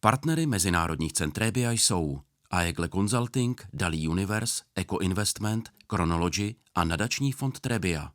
Partnery mezinárodních cen Trebbia jsou Aegle Consulting, Dali Universe, Eco Investment, Chronology a nadační fond Trebbia.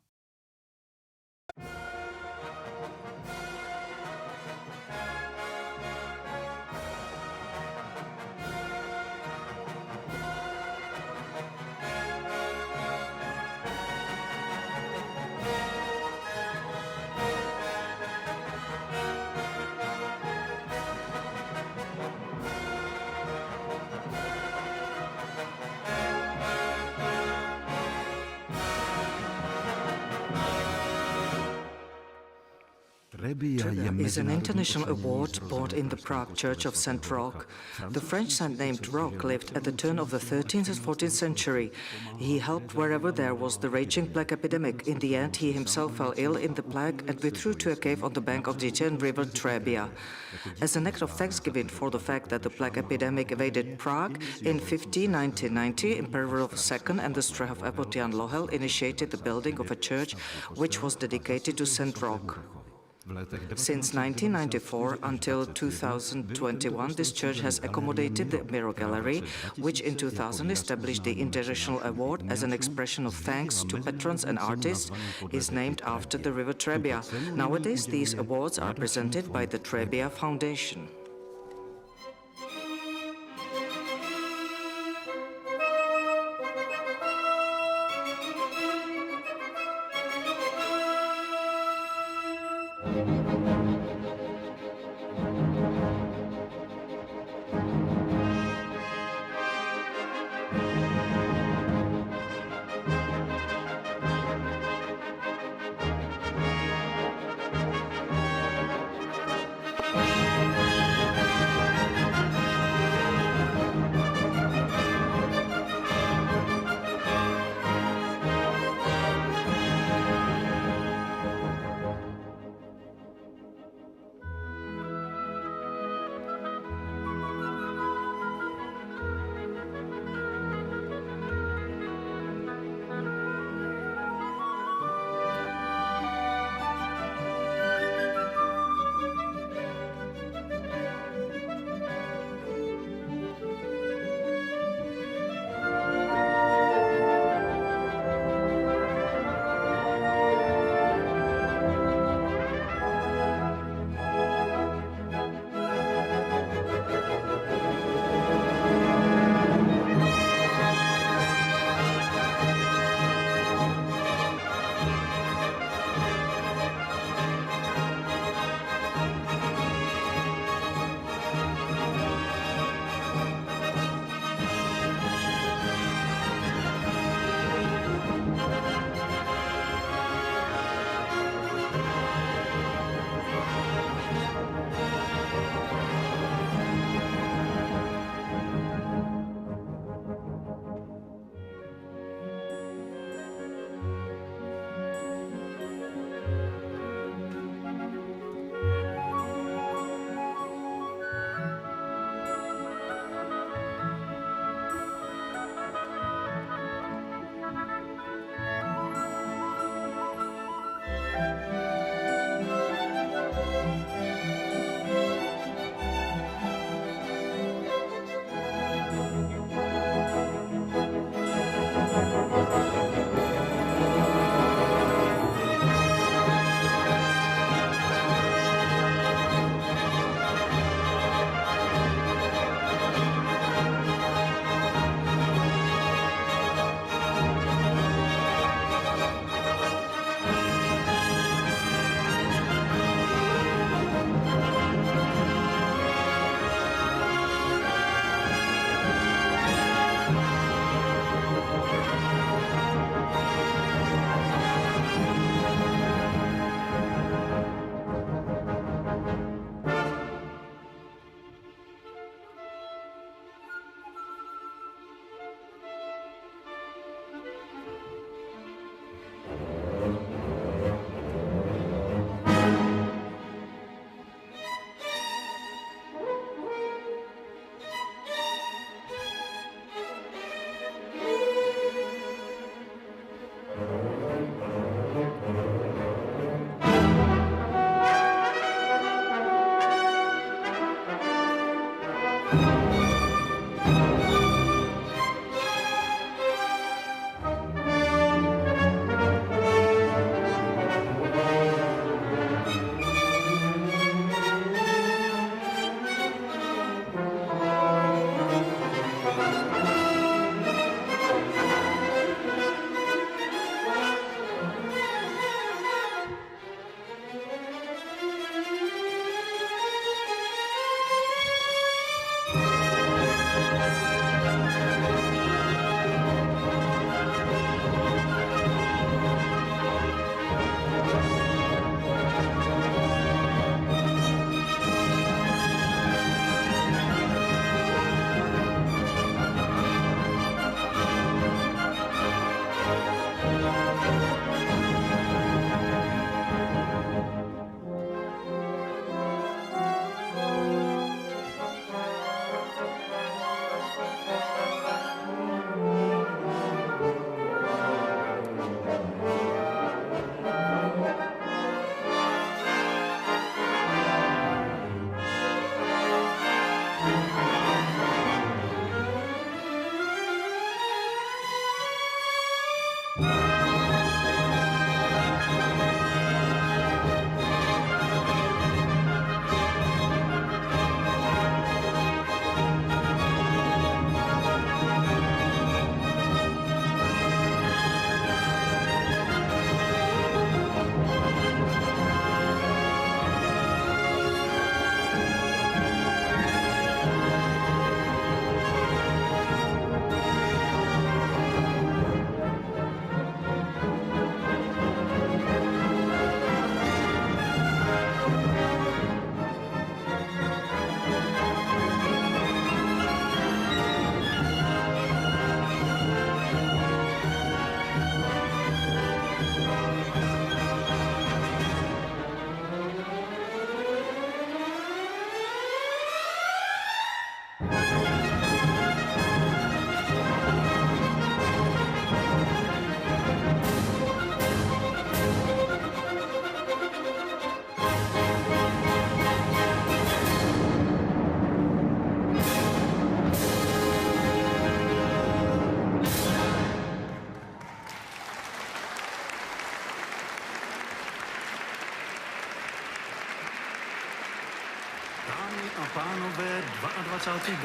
Trebbia is an international award bought in the Prague Church of St. Roch. The French saint named Roch lived at the turn of the 13th and 14th century. He helped wherever there was the raging plague epidemic. In the end, he himself fell ill in the plague and withdrew to a cave on the bank of the Italian river Trebbia. As an act of thanksgiving for the fact that the plague epidemic evaded Prague, in 1990, Emperor II and the Strahov abbot Jan Lohel initiated the building of a church which was dedicated to St. Roch. Since 1994 until 2021, this church has accommodated the Mirror Gallery, which in 2000 established the International Award as an expression of thanks to patrons and artists, is named after the river Trebbia. Nowadays, these awards are presented by the Trebbia Foundation.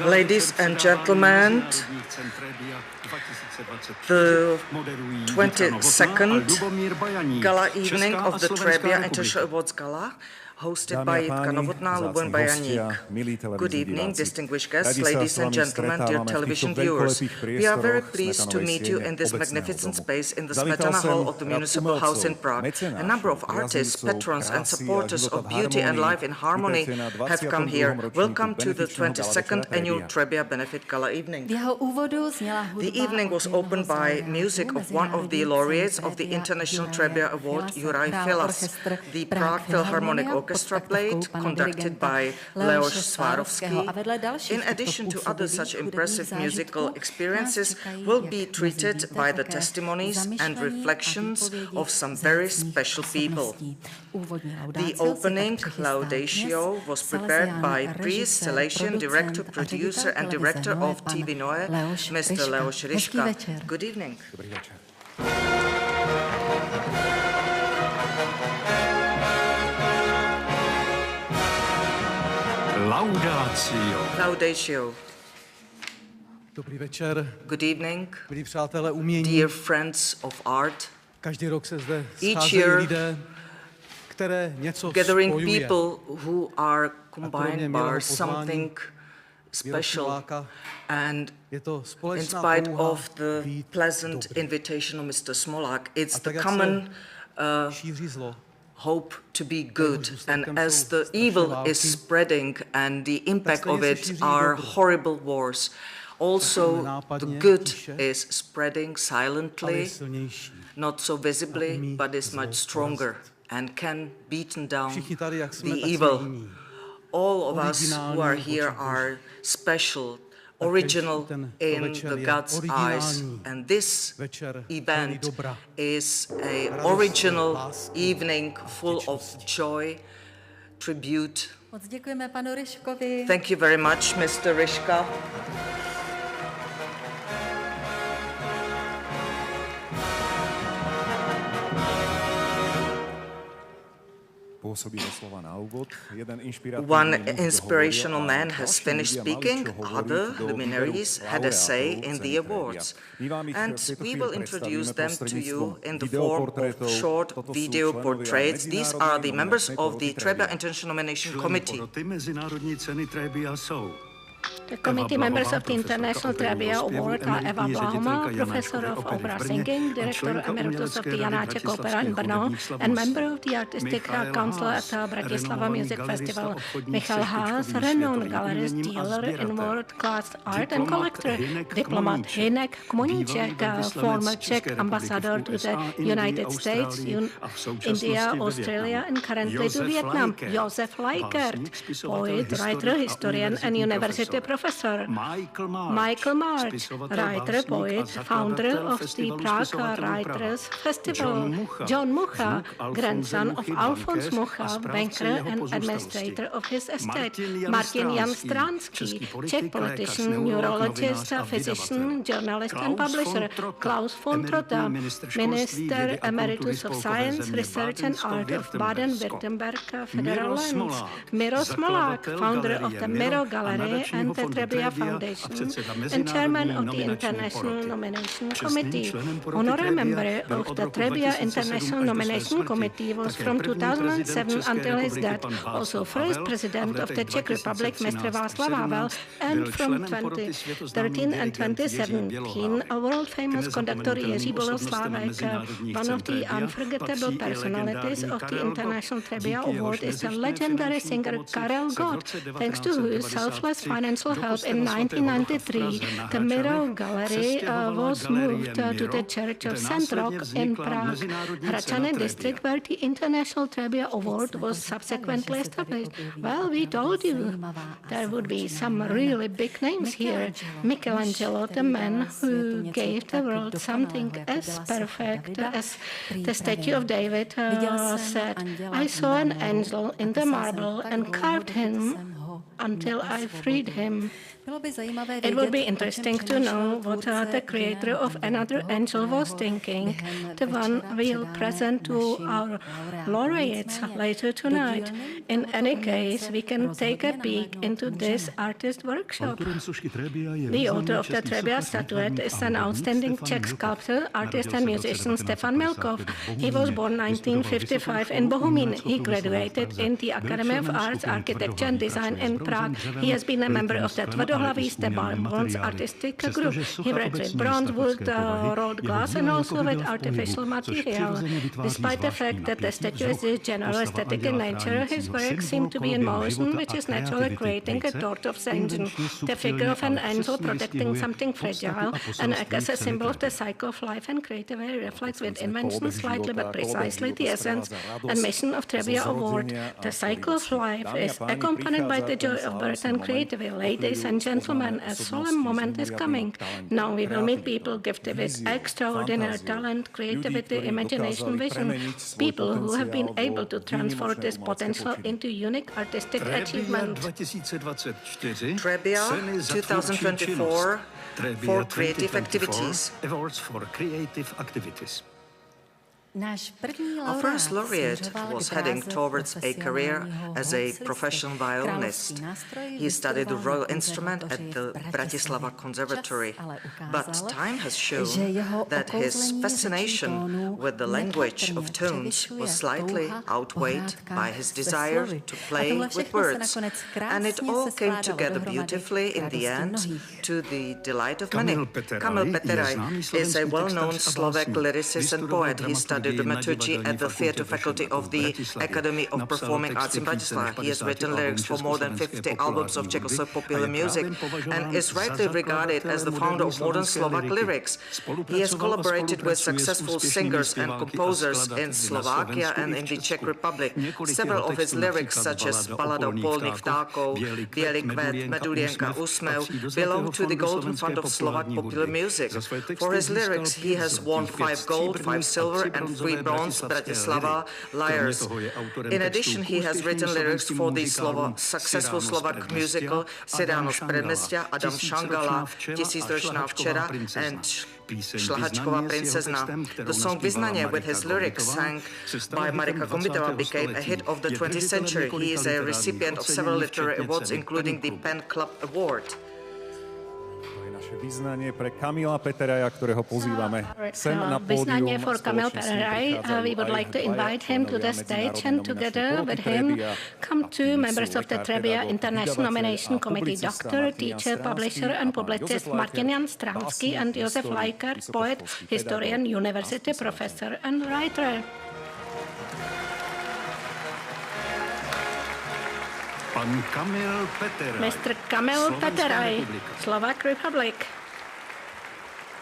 Ladies and gentlemen, the 22nd gala evening of the Trebbia International Awards Gala, hosted by Jitka Novotná, Luboň Bajaník. Good evening, distinguished guests, ladies and gentlemen, dear television viewers. We are very pleased to meet you in this magnificent space in the Smetana Hall of the Municipal House in Prague. A number of artists, patrons and supporters of beauty and life in harmony have come here. Welcome to the 22nd annual Trebbia Benefit Gala evening. The evening was opened by music of one of the laureates of the International Trebbia Award, Juraj Filas. The Prague Philharmonic Orchestra played, conducted by Leoš Svárovský. In addition to other such impressive musical experiences, will be treated by the testimonies and reflections of some very special people. The opening laudatio was prepared by priest, Salesian, director, producer and director of TV Noe, Mr. Leoš Ryška. Good evening. Laudatio. Dobrý večer. Good evening. Milí přátelé umění. Dear friends of art. Každý rok se zde Each scházejí year, lidé, které něco gathering spojuje. people who are combined by something special, and in spite of the pleasant invitation of Mr. Smolák, it's the common hope to be good, and as the evil is spreading and the impact of it are horrible wars, also the good is spreading silently, not so visibly, but is much stronger and can beaten down the evil. All of us who are here are special, original in the God's eyes, and this event is an original evening full of joy, tribute Moc děkujeme panu Ryškovi. Thank you very much, Mr. Ryška. One inspirational man has finished speaking, other luminaries had a say in the awards. And we will introduce them to you in the form of short video portraits. These are the members of the Trebbia International Nomination Committee. The committee members of the International Trebbia Award are Eva Blahoma, Professor of Opera Singing, Director Emeritus of the Janáček Opera in Brno, and member of the Artistic Council at Bratislava Music Festival. Michal Haas, renowned gallerist, dealer in world-class art and collector. Diplomat Hynek Kmoníček, former Czech ambassador to the United States, India, Australia, and currently to Vietnam. Josef Leikert, poet, writer, historian, and university professor. Michael March, writer, poet, founder of the Prague Writers Festival. John Mucha, grandson of Alfons Mucha, banker and administrator of his estate. Martin Jan Stransky, Czech politician, neurologist, physician, journalist and publisher. Klaus von Trotta, Minister Emeritus of Science, Research and Art of Baden-Württemberg Federal Lands. Miro Smolák, founder of the Miro Gallery and the Trebbia Foundation, and chairman of the International Nomination Committee. Honorary member of the Trebbia International Nomination Committee was from 2007 until his death, also first president of the Czech Republic, Mr. Václav Havel, and from 2013 and 2017, a world-famous conductor Jiří Boleslavek. One of the unforgettable personalities of the International Trebbia Award is the legendary singer Karel Gott, thanks to whose selfless financial help in 1993, the Miro Gallery was moved to the Church of St. Roch in Prague, Hradčany district, where the International Trebbia Award was subsequently established. Well, we told you there would be some really big names here. Michelangelo, the man who gave the world something as perfect as the statue of David, said, "I saw an angel in the marble and carved him until I freed him." It would be interesting to know what the creator of Another Angel was thinking, the one we'll present to our laureates later tonight. In any case, we can take a peek into this artist workshop. The author of the Trebbia statuette is an outstanding Czech sculptor, artist and musician Stefan Milkov. He was born 1955 in Bohumín. He graduated in the Academy of Arts, Architecture and Design in Prague. He has been a member of the Tvrdohlavý bronze artistic group. He worked with bronze, wood, rolled glass and also with artificial material. Despite the fact that the statue is generally aesthetic in nature, his works seem to be in motion, which is naturally creating a tortoise engine. The figure of an angel protecting something fragile and as a symbol of the cycle of life and creativity reflects with invention slightly but precisely the essence and mission of Trebbia Award. The cycle of life is accompanied by the joy of birth and creativity. Ladies and gentlemen, a solemn moment is coming. Now we will meet people gifted with extraordinary talent, creativity, imagination, vision. People who have been able to transform this potential into unique artistic achievement. Trebbia 2024 for creative activities. Awards for creative activities. Our first laureate was heading towards a career as a professional violinist. He studied the royal instrument at the Bratislava Conservatory, but time has shown that his fascination with the language of tones was slightly outweighed by his desire to play with words, and it all came together beautifully in the end to the delight of many. Kamil Peteraj is a well-known Slovak lyricist and poet. He studied dramaturgy at the theatre faculty of the Academy of Performing Arts in Bratislava. He has written lyrics for more than 50 albums of Czechoslovak popular music and is rightly regarded as the founder of modern Slovak lyrics. He has collaborated with successful singers and composers in Slovakia and in the Czech Republic. Several of his lyrics, such as Balada o polných vtákov, Bělý kvet, Medulienka, Úsměv, belong to the Golden Fund of Slovak popular music. For his lyrics, he has won 5 gold, 5 silver and Free Bronze, Bratislava, Liars. In addition, he has written lyrics for the successful Slovak musical Siráno z Predmestia, Adam Šangala, Tisícročná včera, and Šlahačková princezna. The song Vyznanie, with his lyrics sang by Marika Komiteva, became a hit of the 20th century. He is a recipient of several literary awards, including the Pen Club Award. Vyznanie pre Kamila Peteraja, ktorého pozývame sem na pódium. Vyznanie for Kamil Peteraj. We would like to invite him to the stage, and together with him come two members of the Trebbia International Nomination Committee, doctor, teacher, publisher and publicist Martin Jan Stransky and Josef Lajker, poet, historian, university professor and writer. Pan Kamil Peteraj. Mr. Kamil Peteraj, Slovak Republic.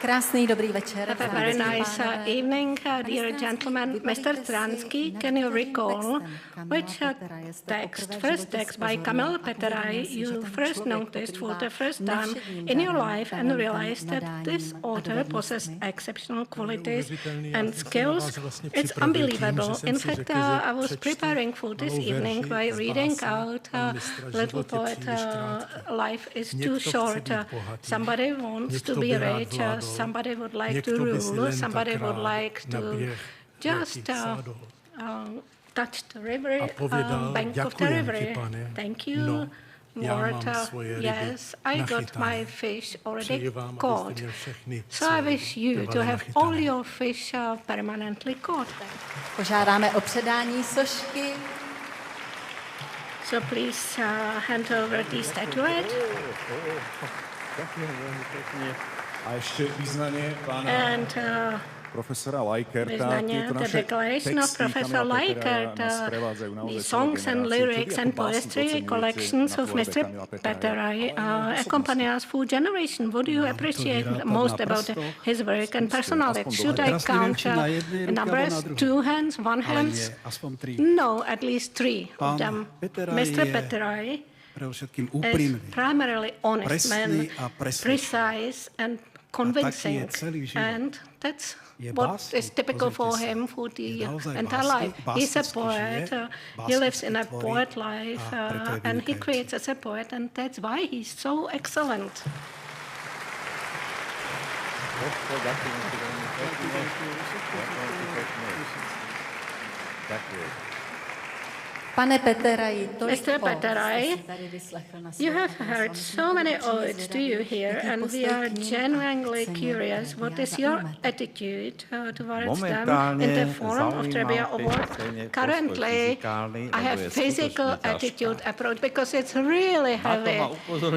Krásný dobrý večer. Have a very nice evening, dear gentlemen. Mr. Stransky, can you recall which first text by Kamil Peteraj you first noticed for the first time in your life and realized that this author possessed exceptional qualities and skills? It's unbelievable. In fact, I was preparing for this evening by reading out little poet, Life is too short. Somebody wants to be rich. Somebody would like to rule, somebody would like to just touch the river, bank of the river. Thank you, Lord. Yes, I got my fish already caught. So I wish you to have all your fish permanently caught. Požádáme o předání sošky. So please hand over the statuette. A ešte vyznanie pána profesora Lajkerta. The declaration of Professor Lajkert, the songs and lyrics and poetry collections of Mr. Peteraj accompany us for generations. What do you appreciate most about his work and personality? Should I count numbers? 2 hands, 1 hand? No, at least 3 of them. Mr. Peteraj is primarily honest man, precise and convincing, and that's what is typical for him for the entire life. He's a poet, he lives in a poet life, and he creates as a poet, and that's why he's so excellent. Pane Peteraji, Mr. Peteraj, you have heard so many odes, do you hear? And we are genuinely curious. What is your attitude towards them in the form of Trebbia Award? Currently, I have physical attitude approach because it's really heavy.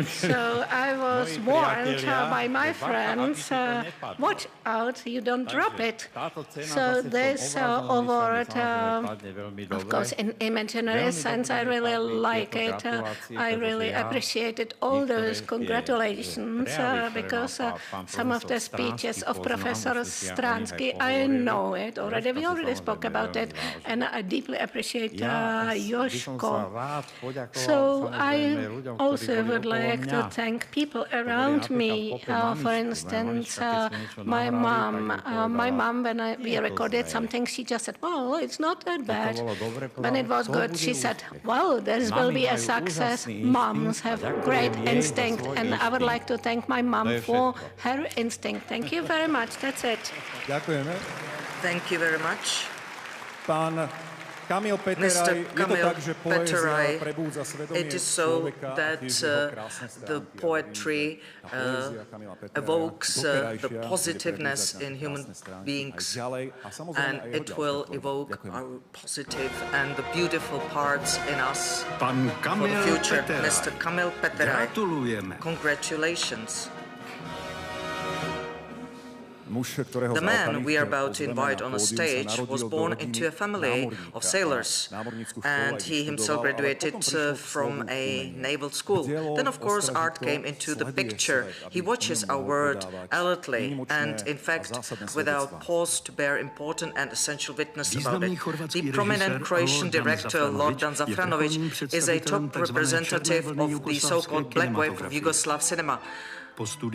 So I was warned by my friends, watch out, you don't drop it. So this award, of course, in imaginary sense, I really like it. I really appreciated all those congratulations because some of the speeches of Professor Stransky, I know it already. We already spoke about it, and I deeply appreciate Joško. So I also would like to thank people around me. For instance, my mom. My mom, when we recorded something, she just said, "Well, it's not that bad." When it was good, she said, "Well, this will be a success." Moms have great instinct, and I would like to thank my mom for her instinct. Thank you very much. That's it. Ďakujeme. Thank you very much. Pán Kamil Peteraj, je to tak, že poézia prebúdza svedomie it is so človeka, that the poetry evokes the positiveness in human beings, and it will evoke our positive and the beautiful parts in us for the future. Mr. Kamil Peteraj, congratulations. The man we are about to invite on a stage was born into a family of sailors, and he himself graduated from a naval school. Then, of course, art came into the picture. He watches our world alertly and, in fact, without pause to bear important and essential witness about it. The prominent Croatian director, Lordan Zafranovic, is a top representative of the so-called black wave of Yugoslav cinema.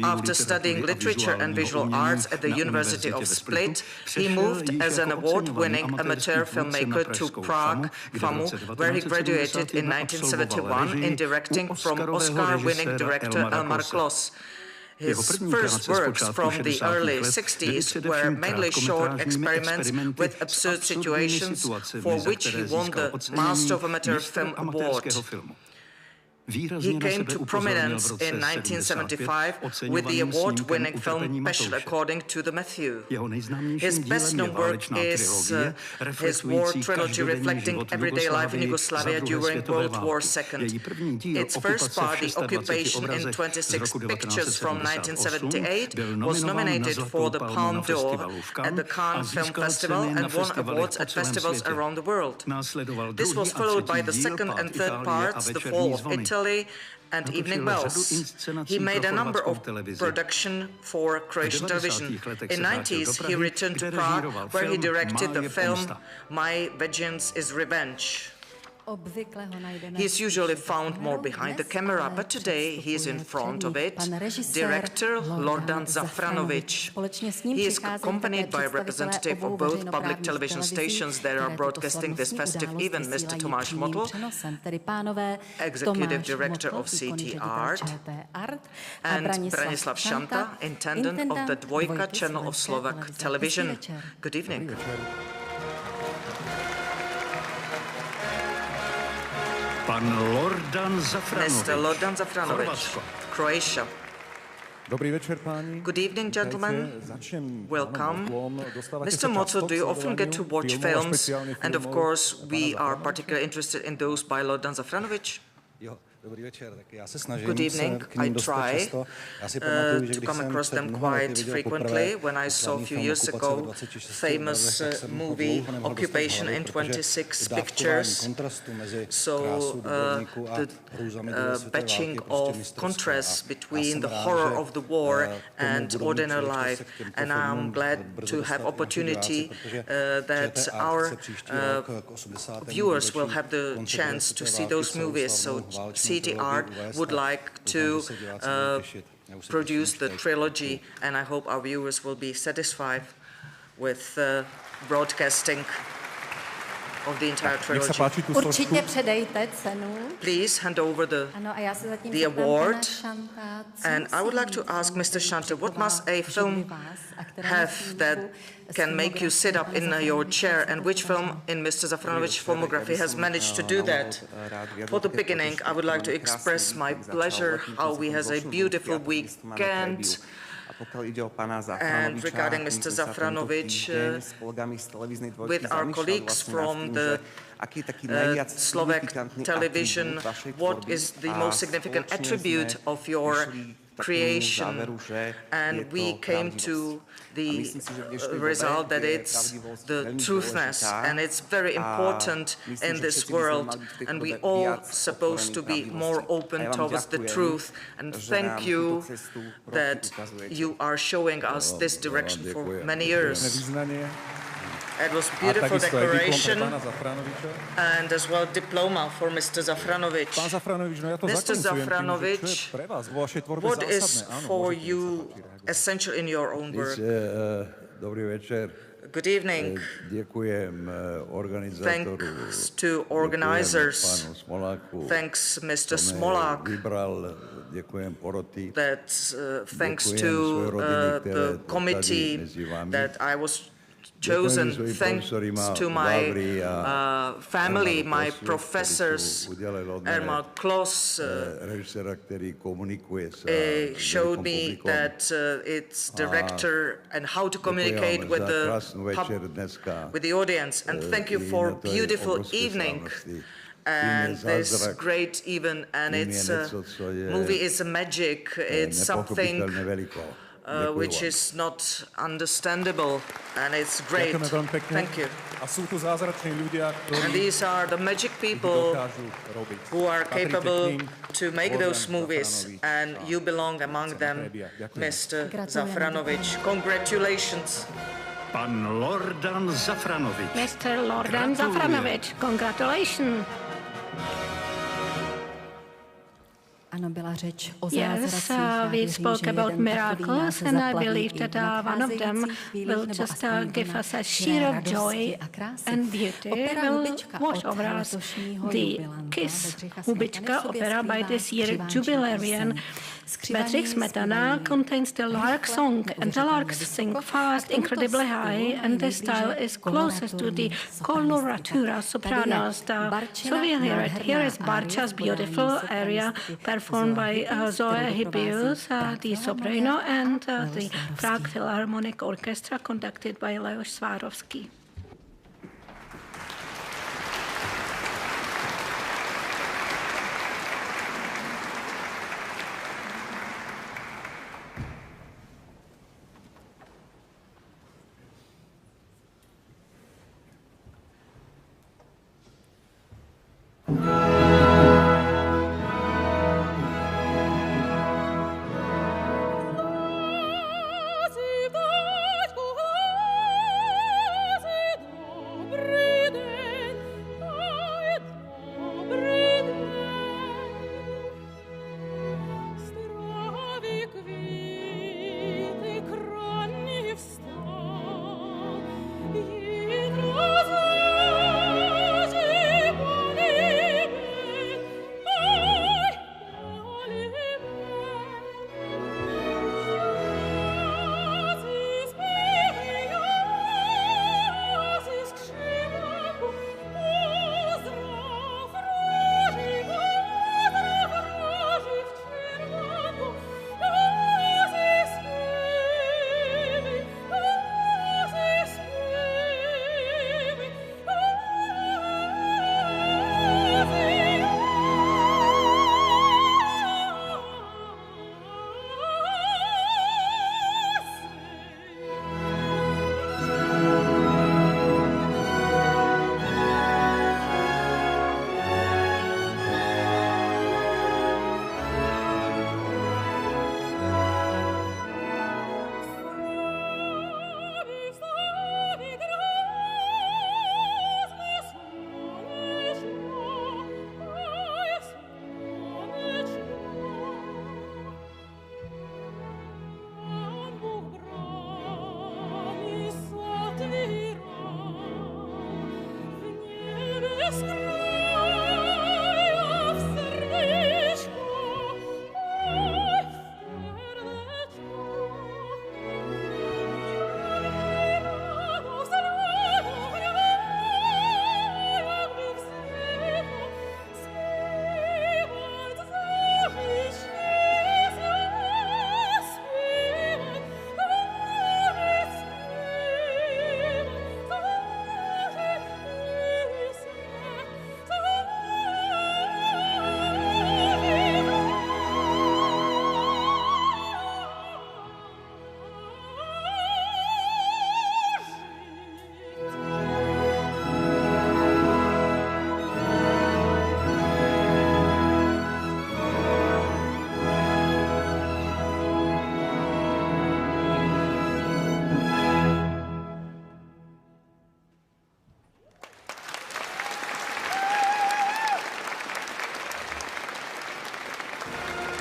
After studying literature and visual arts at the University of Split, he moved as an award-winning amateur filmmaker to Prague, FAMU, where he graduated in 1971 in directing from Oscar-winning director Elmar Klos. His first works from the early 60s were mainly short experiments with absurd situations, for which he won the Master of Amateur Film Award. He came to prominence in 1975 with the award-winning film Pešl According to the Matthew. His best-known work is his war trilogy reflecting everyday life in Yugoslavia during World War II. Its first part, The Occupation in 26 Pictures from 1978, was nominated for the Palme d'Or at the Cannes Film Festival and won awards at festivals around the world. This was followed by the second and third parts, The Fall of Italy and Evening Bells. He made a number of productions for Croatian television. In the 90s, he returned to Prague, where he directed the film My Vengeance is Revenge. He is usually found more behind the camera, but today he is in front of it. Director Lordan Zafranovic. He is accompanied by a representative of both public television stations that are broadcasting this festive event, Mr. Tomáš Motl, Executive Director of CT Art, and Branislav Šanta, Intendant of the Dvojka channel of Slovak television. Good evening. Mr. Lordan Zafranovic, Croatia. Good evening, gentlemen. Welcome. Mr. Motl, do you often get to watch films? And of course, we are particularly interested in those by Lordan Zafranovic. Good evening. I try to come across them quite frequently. When I saw a few years ago famous movie Occupation in 26 Pictures, so the batching of contrasts between the horror of the war and ordinary life, and I'm glad to have opportunity that our viewers will have the chance to see those movies. So CT Art would like to produce the trilogy, and I hope our viewers will be satisfied with broadcasting of the entire trilogy. Určitě předejte cenu. Please hand over the award. And I would like to ask Mr. Šanta, what must a film have that can make you sit up in your chair, and which film in Mr. Zafranovic's filmography has managed to do that? For the beginning, I would like to express my pleasure how we has a beautiful weekend. And regarding Mr. Zafranovic, with our colleagues from the Slovak television, what is the most significant attribute of your creation? And we came to the result that it's the truthness, and it's very important in this world, and we all supposed to be more open towards the truth. And thank you that you are showing us this direction for many years. It was beautiful declaration and as well diploma for Mr. Zafranovic. Mr. Zafranovic, what is for you essential in your own work? Good evening. Thanks to organizers. Thanks, Mr. Smolák. Thanks to the committee that I was chosen, thanks to my family, my professors. Elmar Klos showed me that it's director and how to communicate with the audience. And thank you for beautiful evening and this great event. And it's movie is a magic. It's something which is not understandable, and it's great. Thank you. And these are the magic people who are capable to make those movies, and you belong among them, Mr. Zafranovic. Congratulations. Pan Lordan Zafranovic. Mr. Lordan Zafranovic, congratulations. Ano, byla řeč o Yes, we spoke about miracles, and I believe that one of them will just give us a sheer of joy and beauty, will wash over us. The Kiss Hubička opera by this year jubilarian Bedřich Smetana contains the lark song, and the larks sing fast, incredibly high, and the style is closest to the coloratura sopranos. So we'll hear it. Here is Barča's beautiful aria performed by Zoe Hybius, the soprano, and the Prague Philharmonic Orchestra conducted by Leoš Svárovský.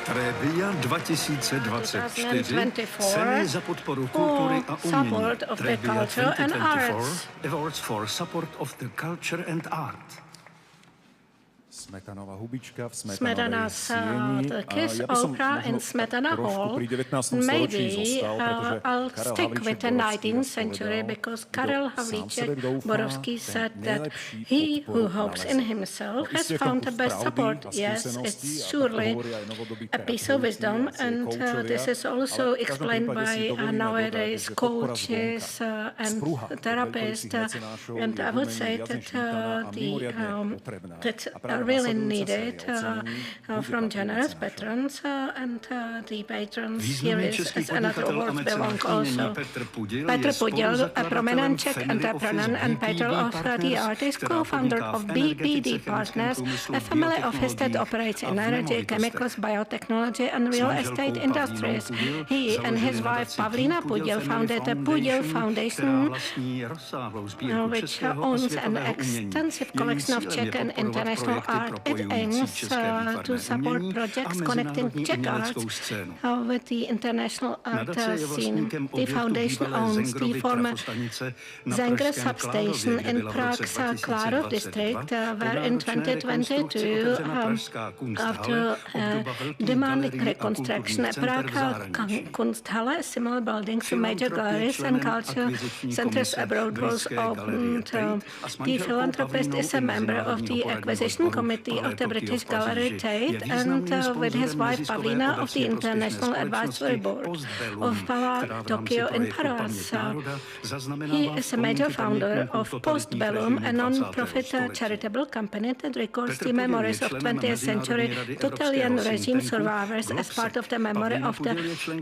Trebbia 2024, ceny za podporu kultury a umění. Trebbia 2024, Awards for Support of the Culture and Art. Smetanova hubička v Smetana's Smetanowej the Kiss opera in Smetana Hall. Maybe I'll stick with the 19th century because Karel Havlíček Borovský said that he who hopes in himself has found the best support. Yes, it's surely a piece of wisdom, and this is also explained by nowadays coaches and therapists, and I would say that that's really needed from generous patrons, and the patrons here is another award belong also. Petr Pudil, a prominent Czech entrepreneur and patron of the artist, co-founder of BPD Partners, a family office that operates in energy, chemicals, biotechnology and real estate industries. He and his wife Pavlína Pudil founded the Pudil Foundation, which owns an extensive collection of Czech and international art It aims to support projects connecting Czech arts with the international art scene. The foundation owns the former Zenger substation in Prague's Klárov district, where in 2022, after demanding reconstruction, Prague Kunsthalle, a similar building to major galleries and culture centers abroad, was opened. The philanthropist is a member of the acquisition committee of the British Gallery Tate, and with his wife Pavlína of the International Advisory Board of Pala Tokyo in Paris. He is a major founder of Postbellum, a non-profit charitable company that records the memories of 20th century totalitarian regime survivors as part of the memory of the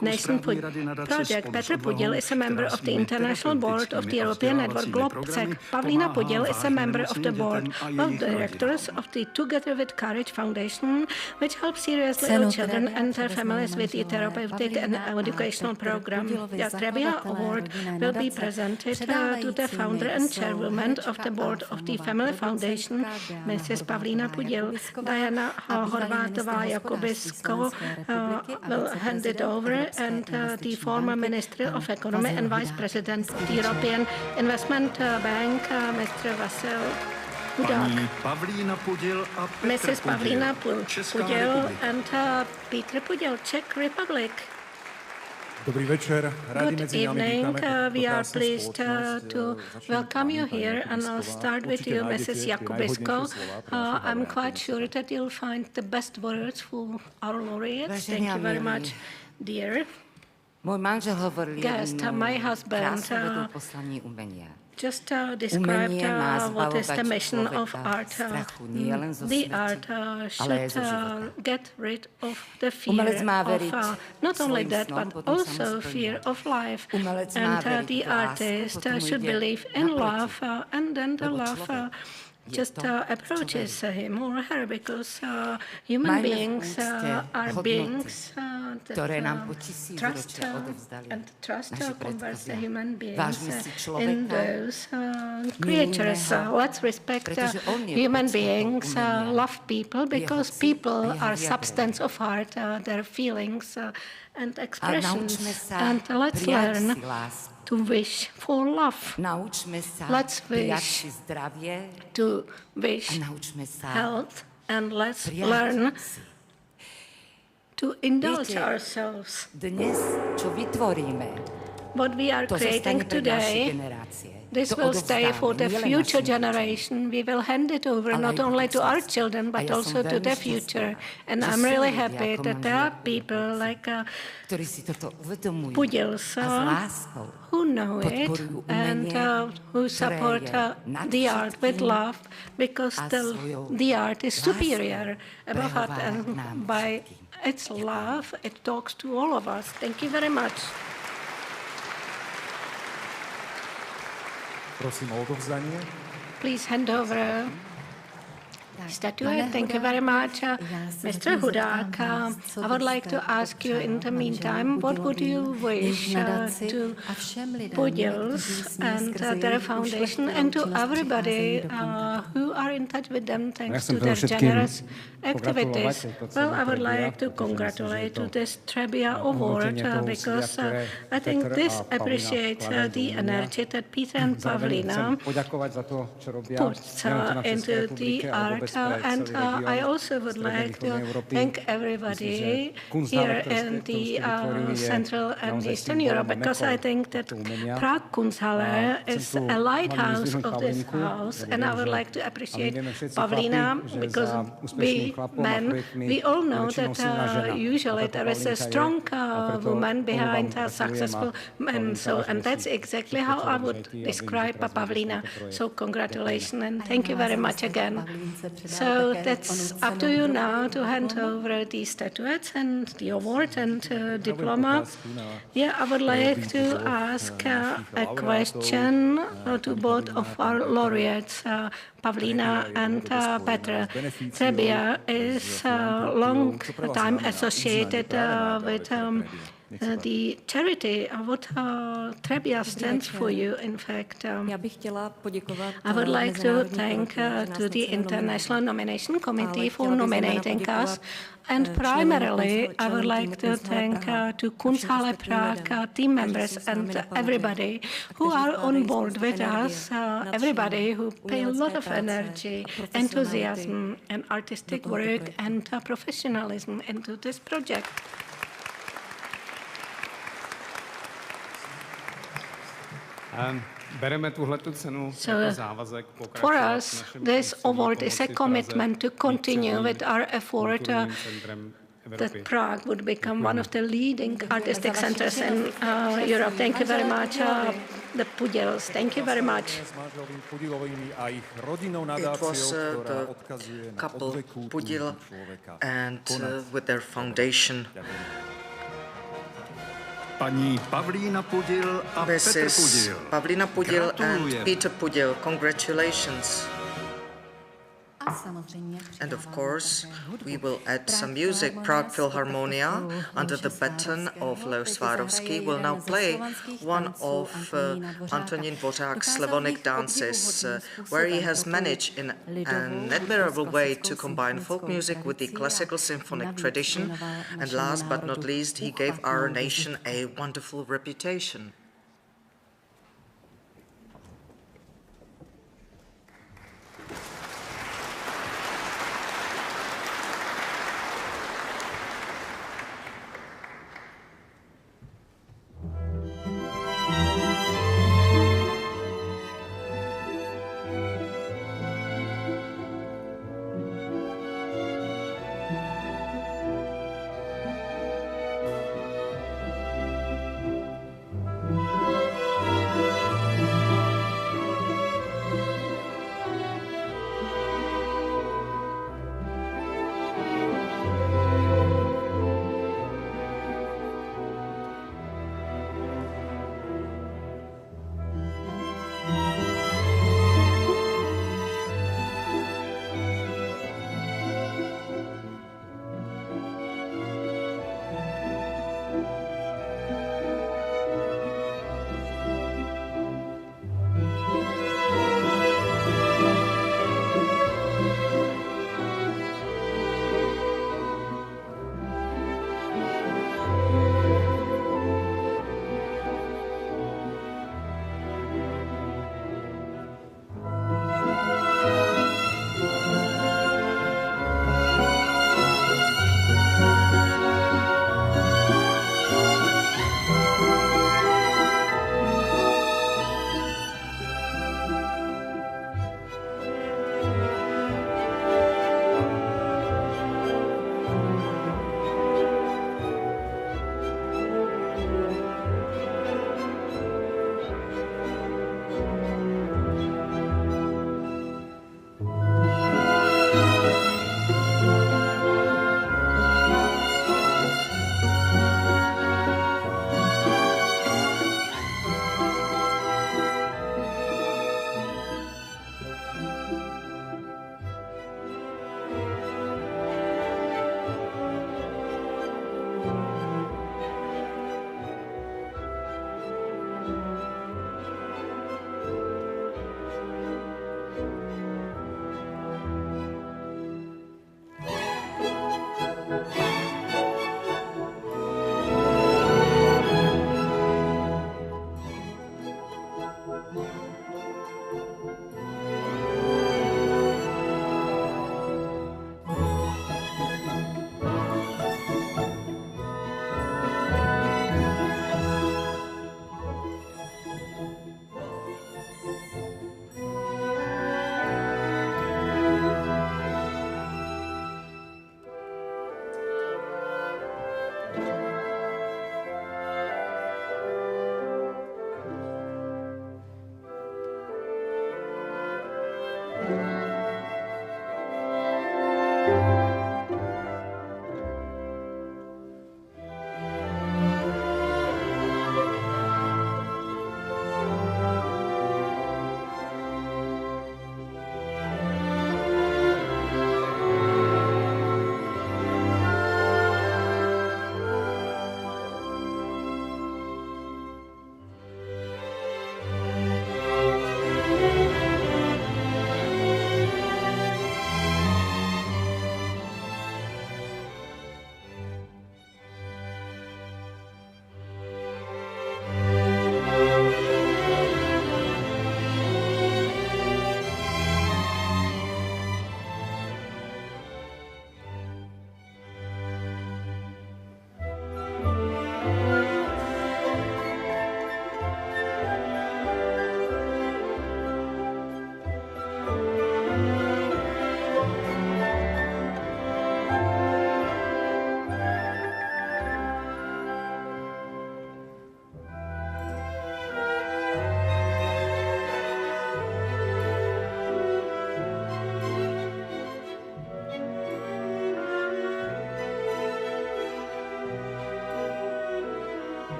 nation project. Petr Pudil is a member of the International Board of the European Network GlobeSec. Pavlína Pudil is a member of the board of directors of the Together with Courage Foundation, which helps seriously ill children and their families with the therapeutic and educational program. The Trebbia Award will be presented to the founder and chairwoman of the board of the Family Foundation, Mrs. Pavlína Pudil. Diana Horvátová-Jakubisko will hand it over, and the former Minister of Economy and Vice President of the European Investment Bank, Mr. Vasil Hudák. Mrs. Pavlína Pudil and Peter Pudil, Czech Republic. Dobrý večer. Good evening. We are pleased to welcome you here, and I'll start with you, Mrs. Jakubisko. I'm quite sure that you'll find the best words for our laureates. Thank you very much, dear guest. My husband just described what is the mission of art. The art should get rid of the fear of not only death, but also fear of life. And the artist should believe in love, and then the love just approaches him or her, because human beings are beings that trust and trust converts the human beings in those creatures. Let's respect human beings, love people, because people are substance of art, their feelings and expressions. And let's learn to wish for love. Let's wish to wish health, and let's learn to indulge ourselves. What we are creating today, this will stay for the future generation. We will hand it over not only to our children, but also to the future. And I'm really happy that there are people like Pudils who know it and who support the art with love, because the art is superior above art, and by its love, it talks to all of us. Thank you very much. Prosím o odovzdanie. Please hand over statue. Thank you very much, Mr. Hudák. I would like to ask you in the meantime, what would you wish to Pudils and their foundation and to everybody who are in touch with them thanks to their generous activities? Well, I would like to congratulate to this Trebbia Award because I think this appreciates the energy that Peter and Pavlína puts into the art. And I also would like to thank everybody here in the Central and Eastern Europe, because I think that Prague Kunsthalle is a lighthouse of this house, and I would like to appreciate Pavlína, because we men, we all know that usually there is a strong woman behind a successful man, and that's exactly how I would describe Pavlína. So congratulations and thank you very much again. So that's up to you now to hand over the statuettes and the award and diploma. Yeah, I would like to ask a question to both of our laureates, Pavlína and Petr. Trebbia is a long time associated with the charity, what Trebbia stands for you, in fact, Já bych chtěla poděkovat I would like to thank Mezinárodní to the International Nomination Committee for chtěla bych nominating zejména us, and primarily I would like to thank to Kunsthalle Prague team members and everybody who are on board with us, everybody who pay a lot of energy, enthusiasm, and artistic work and professionalism into this project. Bereme tuhletu cenu jako závazek pokračovat for v us, našem this úsilí award is a pomoci commitment to Praze continue být with our effort kulturním centrem that Evropy. Prague would become one of the leading artistic centers in Europe. Thank you very much, the Pudils. Thank you very much. S manželmi Pudilovými a ich rodinnou It nadáciou, was ktorá the odkazuje na couple odvekú Pudil túžbu človeka. and with their foundation. Paní Pavlína Pudil a Petr Mrs. Pudil. Pavlína Pudil and Gratulujeme. Peter Pudil, congratulations. A samozřejmě And of course, we will add some music. Prague Philharmonia, under the baton of Leo Swarovski, will now play one of Antonín Dvořák's Slavonic dances, where he has managed in an admirable way to combine folk music with the classical symphonic tradition. And last but not least, he gave our nation a wonderful reputation.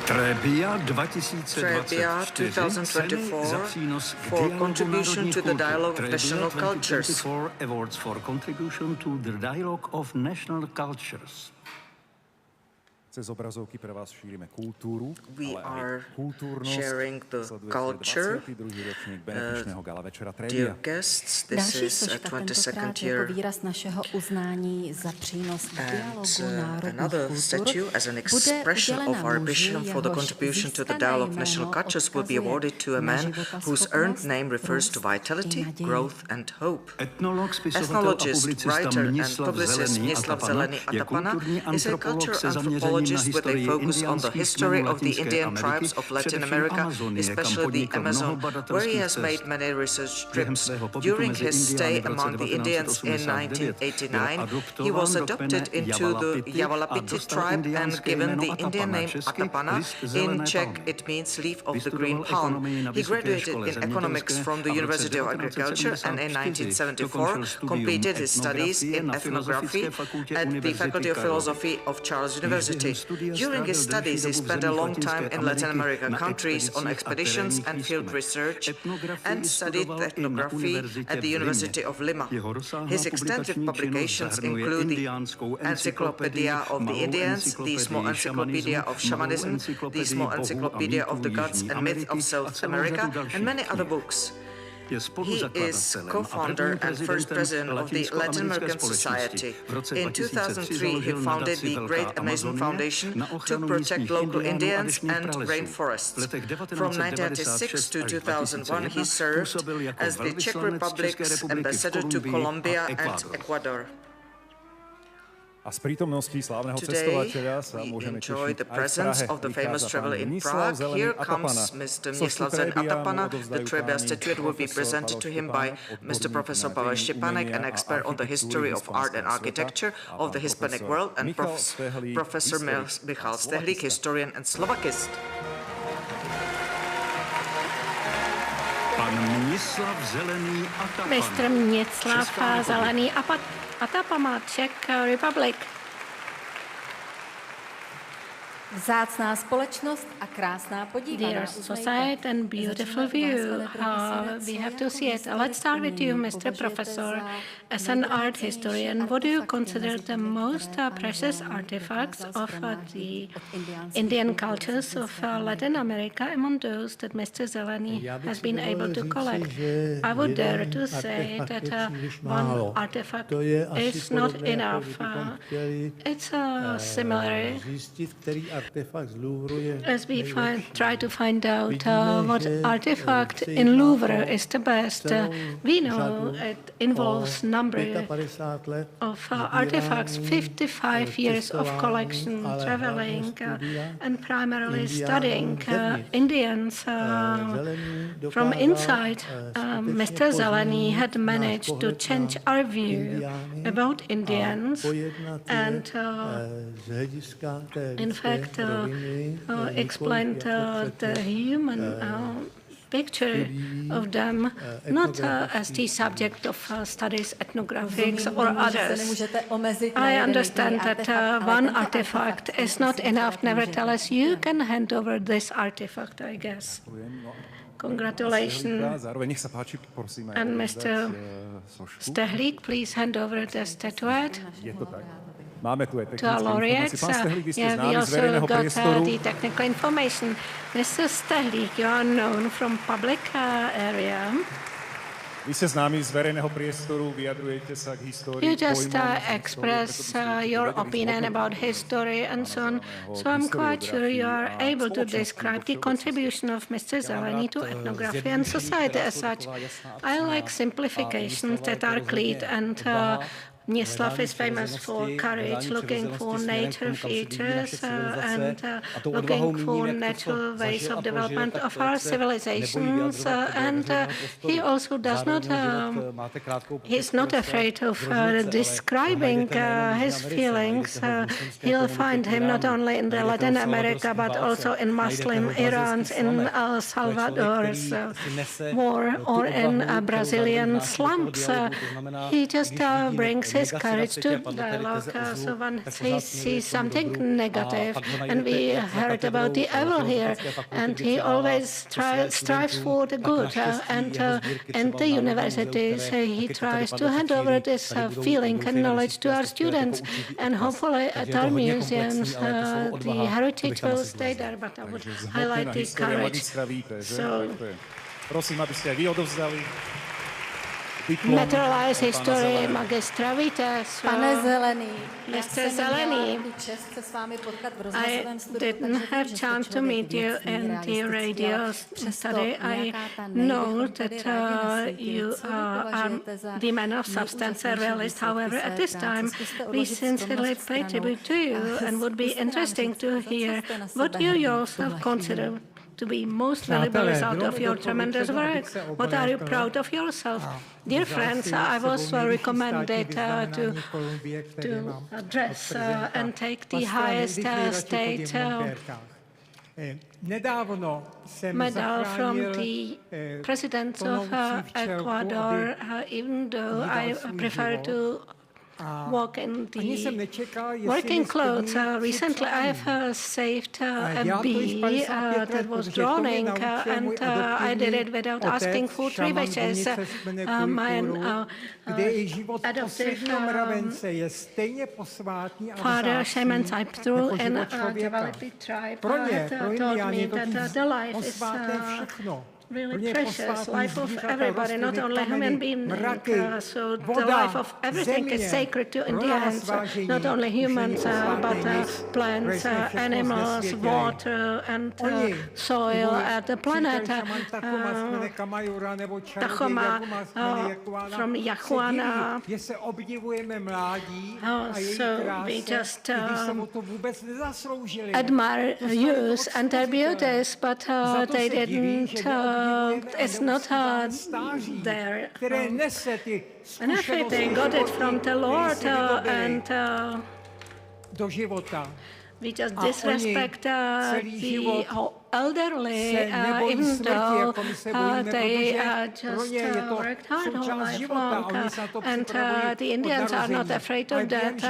Trebbia 2024 for contribution to the dialogue of national cultures. Awards for contribution to the dialogue of national cultures. Cez obrazovky pre vás šírime kultúru, We ale are aj kultúrnosť. sharing the Sledujete culture. 22. ročník benefičného gala večera Trebbia. Dear guests, this Další is a složka 22nd tentokrát year. jako výraz našeho uznání za přínos dialogu národních Another kultur statue as an bude expression of udělena our muži, ambition for the jehož contribution to the získané dialogue of jméno national cultures will be odkazuje awarded to a na man whose earned životaschopnost, name refers to růst i vitality, naději. growth and hope. Etnolog, spisovatel a Ethnologist, publicista writer and Mnislav publicist Zelený Mnislav Zelený je Atapana kulturní is a antropolog cultural se zaměřením na anthropologist with a historii focus on the history of the Latinské Indian Ameriky, tribes of Latin především America, Amazonie, kam especially the podnikl mnoho Amazon, where he badatelských has made cest. many research Během trips. svého pobytu During mezi his stay Indiány v roce among the Indians in 1989 byl 1989, he was adopted into the Yavalapiti tribe and given the Indian name Atapana. In Czech, it means leaf of the green palm. He graduated in economics from the University of Agriculture and in 1974 completed his studies in ethnography at the Faculty of Philosophy of Charles University. During his studies, he spent a long time in Latin American countries on expeditions and field research and studied ethnography at the University of Lima. His extensive publications include the Encyclopedia of the Indians, the Small Encyclopedia of Shamanism, the Small Encyclopedia of the Gods and Myths of South America, and many other books. He is co-founder and first president of the Latin American Society. In 2003, he founded the Great Amazon Foundation to protect local Indians and rainforests. From 1996 to 2001, he served as the Czech Republic's ambassador to Colombia and Ecuador. A z prítomností slávneho Today, cestovateľa sa we môžeme enjoy tešiť the aj v presence Prahe. of the famous Prichádza traveler pán in Mnislav Prague. Zelený Here Atapana. comes Mr. Sochu Mnislav Zelený Trebbia mu Atapana. The odovzdajú Trebbia páni statue will be profesor presented to him by Pavel Mr. Štěpánek, Professor odborník Pavel na Štěpánek, dejiny an umenia expert a on the history of architektúry art and hispánského architecture sveta, of a the pán Hispanic profesor world, and Michal Stehlík, Professor historik Michal a Stehlík, Slovakista. historian and Slovakist. Pan Mnislav Zelený Atapana. Mistr Mnislav Zelený Atapana, Czech Republic. Vzácná společnost a krásná podívaná. Dear society and beautiful view, we have to see it. Let's start with you, Mr. Professor. As an art historian, what do you consider the most precious artifacts of the Indian cultures of Latin America among those that Mr. Zelený has been able to collect? I would dare to say that one artifact is not enough. It's similar as we try to find out what artifact in Louvre is the best. We know it involves number of artifacts, 55 years of collection, traveling, and primarily studying Indians from inside. Mr. Zelený had managed to change our view about Indians and, in fact, explained the human picture of them, not as the subject of studies, ethnographics or others. I understand that one artifact is not enough. Nevertheless, you can hand over this artifact, I guess. Congratulations. And Mr. Stehlík, please hand over the statuette. To our laureates. We also got the technical information. Mr. Stehlík, you are known from public area. Vy ste známi z verejného priestoru, vyjadrujete sa k histórii. You just express your opinion about history and so on. So I'm quite sure you are able to describe the contribution of Mr. Zelený to ethnography and society as such. I like simplifications that are clear, and Mnislav is famous for courage, looking for nature features and looking for natural ways of development of our civilizations. And he also does not, he's not afraid of describing his feelings. You'll find him not only in the Latin America, but also in Muslim Iran's, in El Salvador's war, or in Brazilian slums. He just brings loses courage to dialogue. So when he sees something negative, and we heard about the evil here, and he always strives for the good. And in the universities, he tries to hand over this feeling and knowledge to our students. And hopefully at our museums, the heritage will stay there, but I would highlight the courage. So, prosím, abyste aj vy odovzdali. Materialize history magistra vitae. Pane Zelený, Mr. Zelený, čest se s vámi potkat v I rozhlasovém studiu, didn't have chance to meet you in the radio study. I know that you are the man of substance, a realist. However, at this time, we sincerely pay tribute to you and would be interesting to hear what you yourself consider to be most valuable result of your tremendous work. What are you proud of yourself? Dear friends, I was recommended to address and take the highest state medal from the president of Ecuador, even though I prefer to walk in the working clothes. Recently I have saved a bee that was drowning, and I did it without asking for 3 wishes. My adoptive father, Shaman type through in a developing tribe, told me that the life is really precious, life of everybody, not only human being. So the life of everything is sacred to Indians, not only humans, but plants, animals, water, and soil, the planet. Tachoma from Yahuana. So we just admire youth and their beauties, but they didn't. It's not there. And everything got it from the Lord, and we just disrespect the elderly, even though they just worked hard all life long. And the Indians are not afraid of death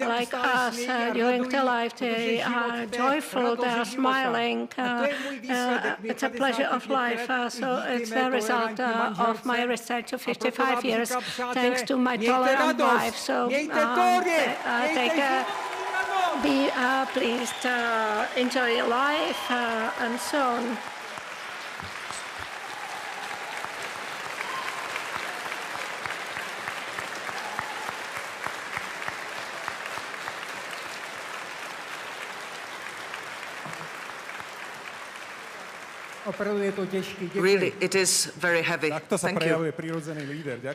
like us. During their life, they are joyful, they are smiling. It's a pleasure of life. So it's the result of my research of 55 years, thanks to my tolerant wife. So be pleased, enjoy your life, and so on. Really, it is very heavy. Thank you.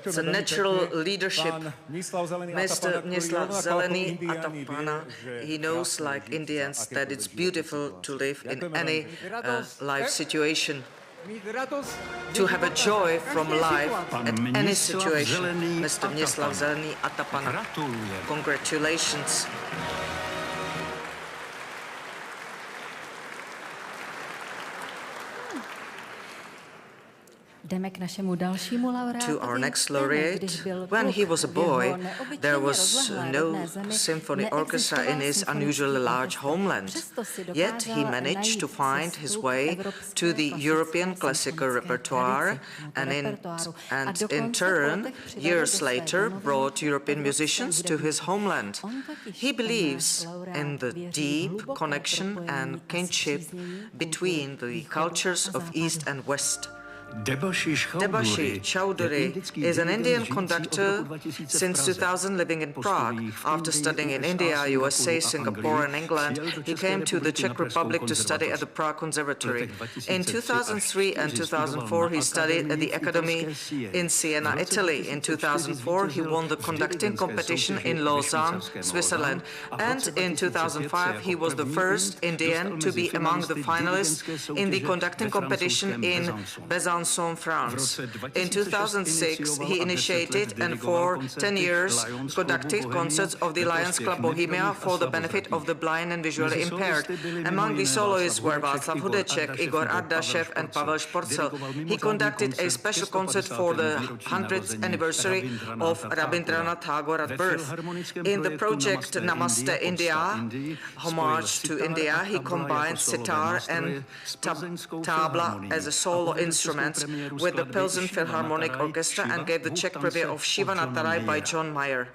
It's a natural leadership. Mr. Mnislav Zelený Atapana, he knows, like Indians, that it's beautiful to live in any life situation. To have a joy from life at any situation. Mr. Mnislav Zelený Atapana, congratulations. To our next laureate. When he was a boy, there was no symphony orchestra in his unusually large homeland. Yet he managed to find his way to the European classical repertoire and in turn, years later, brought European musicians to his homeland. He believes in the deep connection and kinship between the cultures of East and West. Debashi Chowdhury is an Indian conductor since 2000 living in Prague. After studying in India, USA, Singapore and England, he came to the Czech Republic to study at the Prague Conservatory. In 2003 and 2004, he studied at the Academy in Siena, Italy. In 2004, he won the conducting competition in Lausanne, Switzerland. And in 2005, he was the first Indian to be among the finalists in the conducting competition in Besançon, chanson France. In 2006, he initiated and for 10 years conducted concerts of the Lions Club Bohemia for the benefit of the blind and visually impaired. Among the soloists were Václav Hudeček, Igor Ardašev and Pavel Šporcel. He conducted a special concert for the 100th anniversary of Rabindranath Tagore's birth. In the project Namaste India, homage to India, he combined sitar and tabla as a solo instruments with the Pilsen Philharmonic Orchestra and gave the Czech premiere of Shiva Natarai by John Mayer.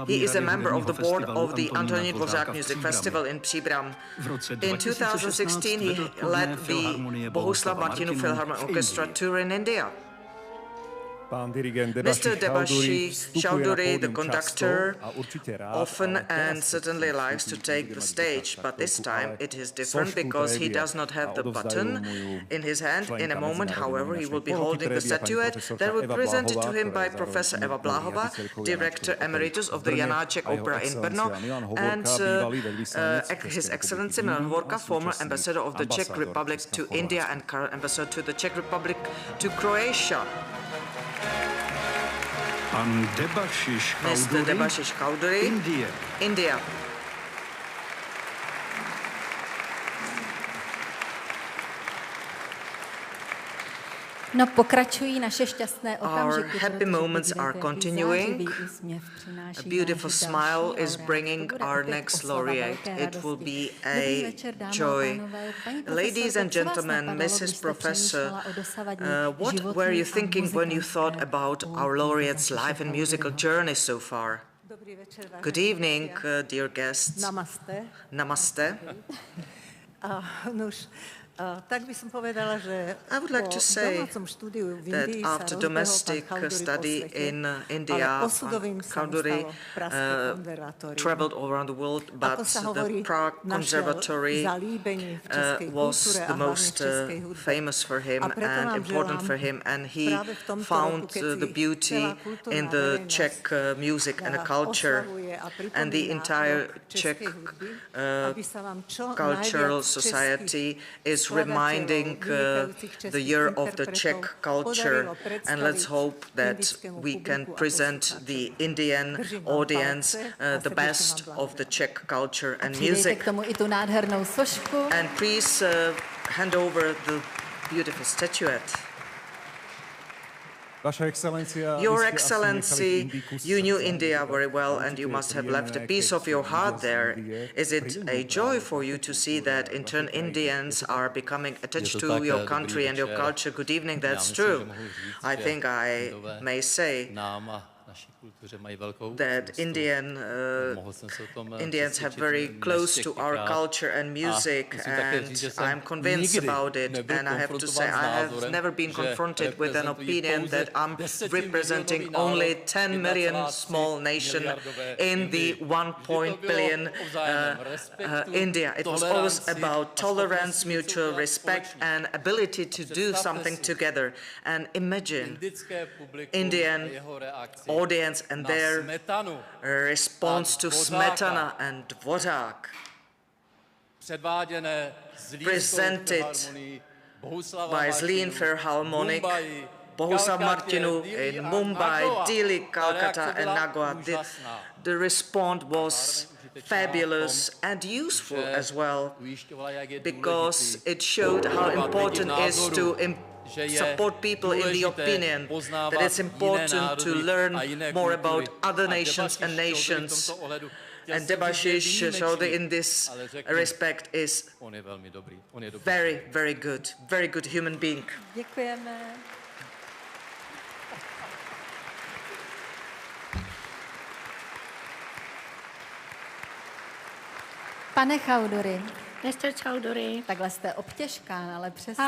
He is a member of the board of the Antonín Dvořák Music Festival in Příbram. In 2016, he led the Bohuslav Martinů Philharmonic Orchestra tour in India. Mr. Debashis Chowdhury, the conductor, often and certainly likes to take the stage, but this time it is different because he does not have the button in his hand. In a moment, however, he will be holding the statuette that will be presented to him by Professor Eva Bláhová, Director Emeritus of the Janáček Opera in Brno, and His Excellency Milan Hovorka, former ambassador of the Czech Republic to India and current ambassador to the Czech Republic to Croatia. Mr. Debashis Chowdhury, India. No, pokračují naše šťastné okamžiky. Our happy moments are continuing. A beautiful smile is bringing our next laureate. It will be a joy. Ladies and gentlemen, Mrs. Professor, what were you thinking when you thought about our laureate's life and musical journey so far? Good evening, dear guests. Namaste. Namaste. I would like to say that after domestic study in India, Chowdhury traveled all around the world, but the Prague Conservatory was the most famous for him and important for him, and he found the beauty in the Czech music and the culture, and the entire Czech cultural society is reminding the year of the Czech culture, and let's hope that we can present the Indian audience the best of the Czech culture and music. And please hand over the beautiful statuette. Your Excellency, you knew India very well and you must have left a piece of your heart there. Is it a joy for you to see that in turn Indians are becoming attached to your country and your culture? Good evening, that's true. I think I may say that Indians have very close to our culture and music, and I'm convinced about it. And I have to say, I have never been confronted with an opinion that I'm representing only 10 million small nation in the 1 billion India. It was always about tolerance, mutual respect, and ability to do something together. And imagine Indian audience and their response to Smetana and Dvořák, presented by Zlín Philharmonic, Bohuslav Martinů in Mumbai, Delhi, Calcutta and Nagoya. The response was fabulous and useful as well, because it showed how important it is to support people in the opinion that it's important to learn more about other nations and nations. And Debashis Chowdhury in this respect is very, very good human being. Pane Chowdhury, Mr. Chowdhury, takhle jste obtěžkán, ale přesto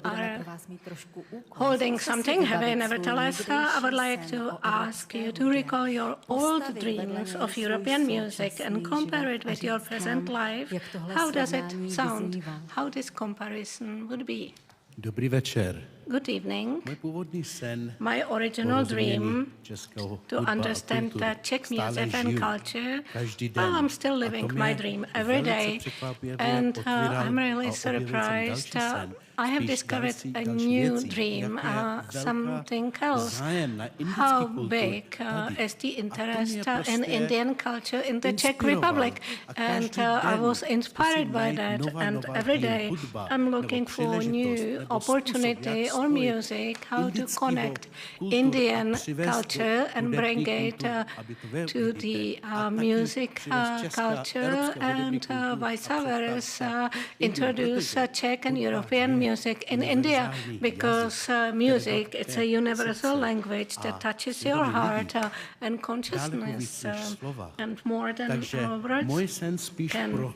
budeme pro vás mít trošku úkol. Holding something heavy, nevertheless, I would like to ask you to recall your old dreams of European music and compare it with your present life. How does it sound? How this comparison would be? Dobrý večer. Good evening. Můj původní sen, my original dream to understand the Czech music and culture, well, I'm still living my dream every day, and I'm really surprised I have discovered a new dream, something else. How big is the interest in Indian culture in the Czech Republic? And I was inspired by that. And every day I'm looking for new opportunity or music, how to connect Indian culture and bring it to the music culture and vice versa, introduce Czech and European music in India, because music, it's a universal language that touches your heart and consciousness, and more than words can.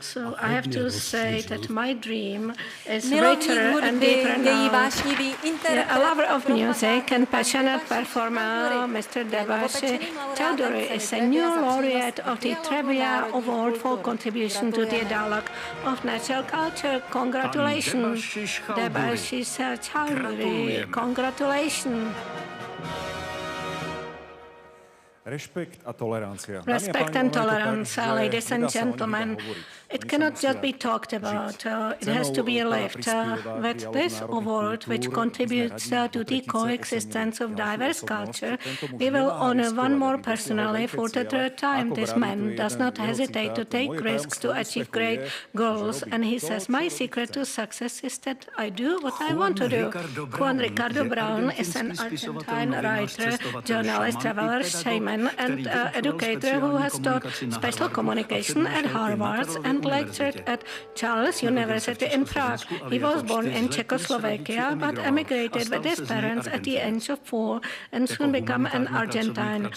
So I have to say that my dream is richer and deeper now. A lover of music and passionate performer, Mr. Devashi Chowdhury is a new laureate of the Trebbia Award for contribution to the dialogue of natural culture. Congratulations, Devashi Chowdhury. Congratulations. Respect a tolerancia. Respect and tolerance, ladies and gentlemen. It cannot just be talked about, it has to be lived. With this award, which contributes to the coexistence of diverse culture, we will honor one more personally for the third time. This man does not hesitate to take risks to achieve great goals, and he says, my secret to success is that I do what I want to do. Juan Ricardo Brown is an Argentine writer, journalist, traveler, shaman, and educator who has taught special communication at Harvard and lectured at Charles University in Prague. He was born in Czechoslovakia but emigrated with his parents at the age of 4 and soon became an Argentine.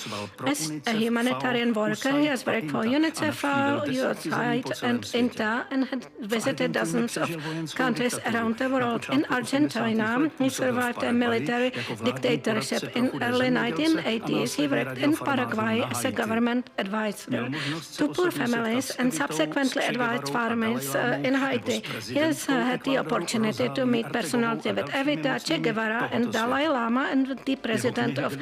As a humanitarian worker, he has worked for UNICEF, USAID and INTA and had visited dozens of countries around the world. In Argentina, he survived a military dictatorship. In early 1980s, he worked in Paraguay as a government advisor to poor families and subsequently advised farmers in Haiti. He has had the opportunity to meet personalities with Evita, Che Guevara and Dalai Lama and with the president of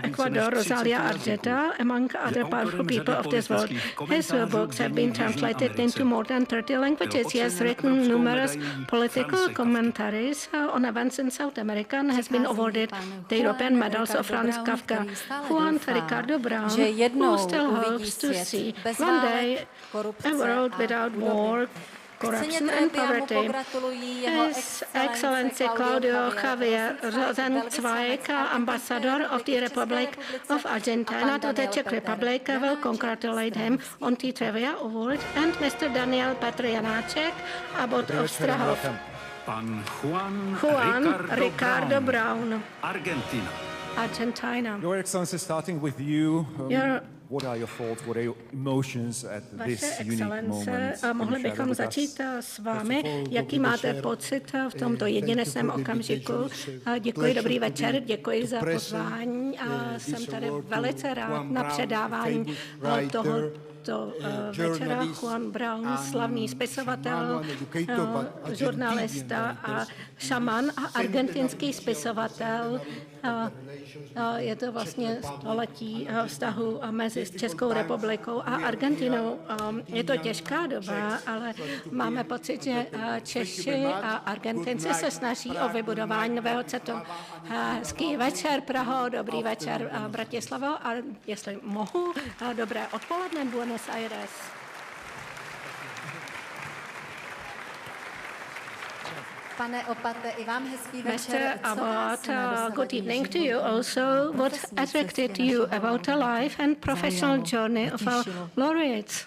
Ecuador, Rosalia Argeta, among other powerful people of this world. His books have been translated into more than 30 languages. He has written numerous political commentaries on events in South America and has been awarded the European medals of Franz Kafka. Juan Ricardo Brown, who still hopes to see one day a world without war, corruption and poverty. His Excellency Claudio Javier Rosenzweig, Ambassador of the Republic of Argentina to the Czech Republic, will congratulate him on the Trebbia Award, and Mr. Daniel Petr Janáček, Abbot of Strahov. Juan Ricardo Brown, Argentina. Your Excellency, starting with you, what are your thoughts, what are your emotions at this unique moment? Mohli bychom začít s vámi. Jaký máte pocit v tomto jedinečném okamžiku? Děkuji, dobrý večer, děkuji za pozvání a jsem tady velice rád na předávání tohoto večera. Juan Brown, slavný spisovatel, žurnalista a šaman a argentinský spisovatel. Je to vlastně století vztahu mezi Českou republikou a Argentinou. Je to těžká doba, ale máme pocit, že Češi a Argentinci se snaží o vybudování nového CETu. Hezký večer, Praho, dobrý večer, Bratislavo, a jestli mohu, dobré odpoledne, Buenos Aires. Pane Opate, i vám hezký večer. večer. Mr. Abbott, good evening to you also. What attracted you about the life and professional journey of our laureates?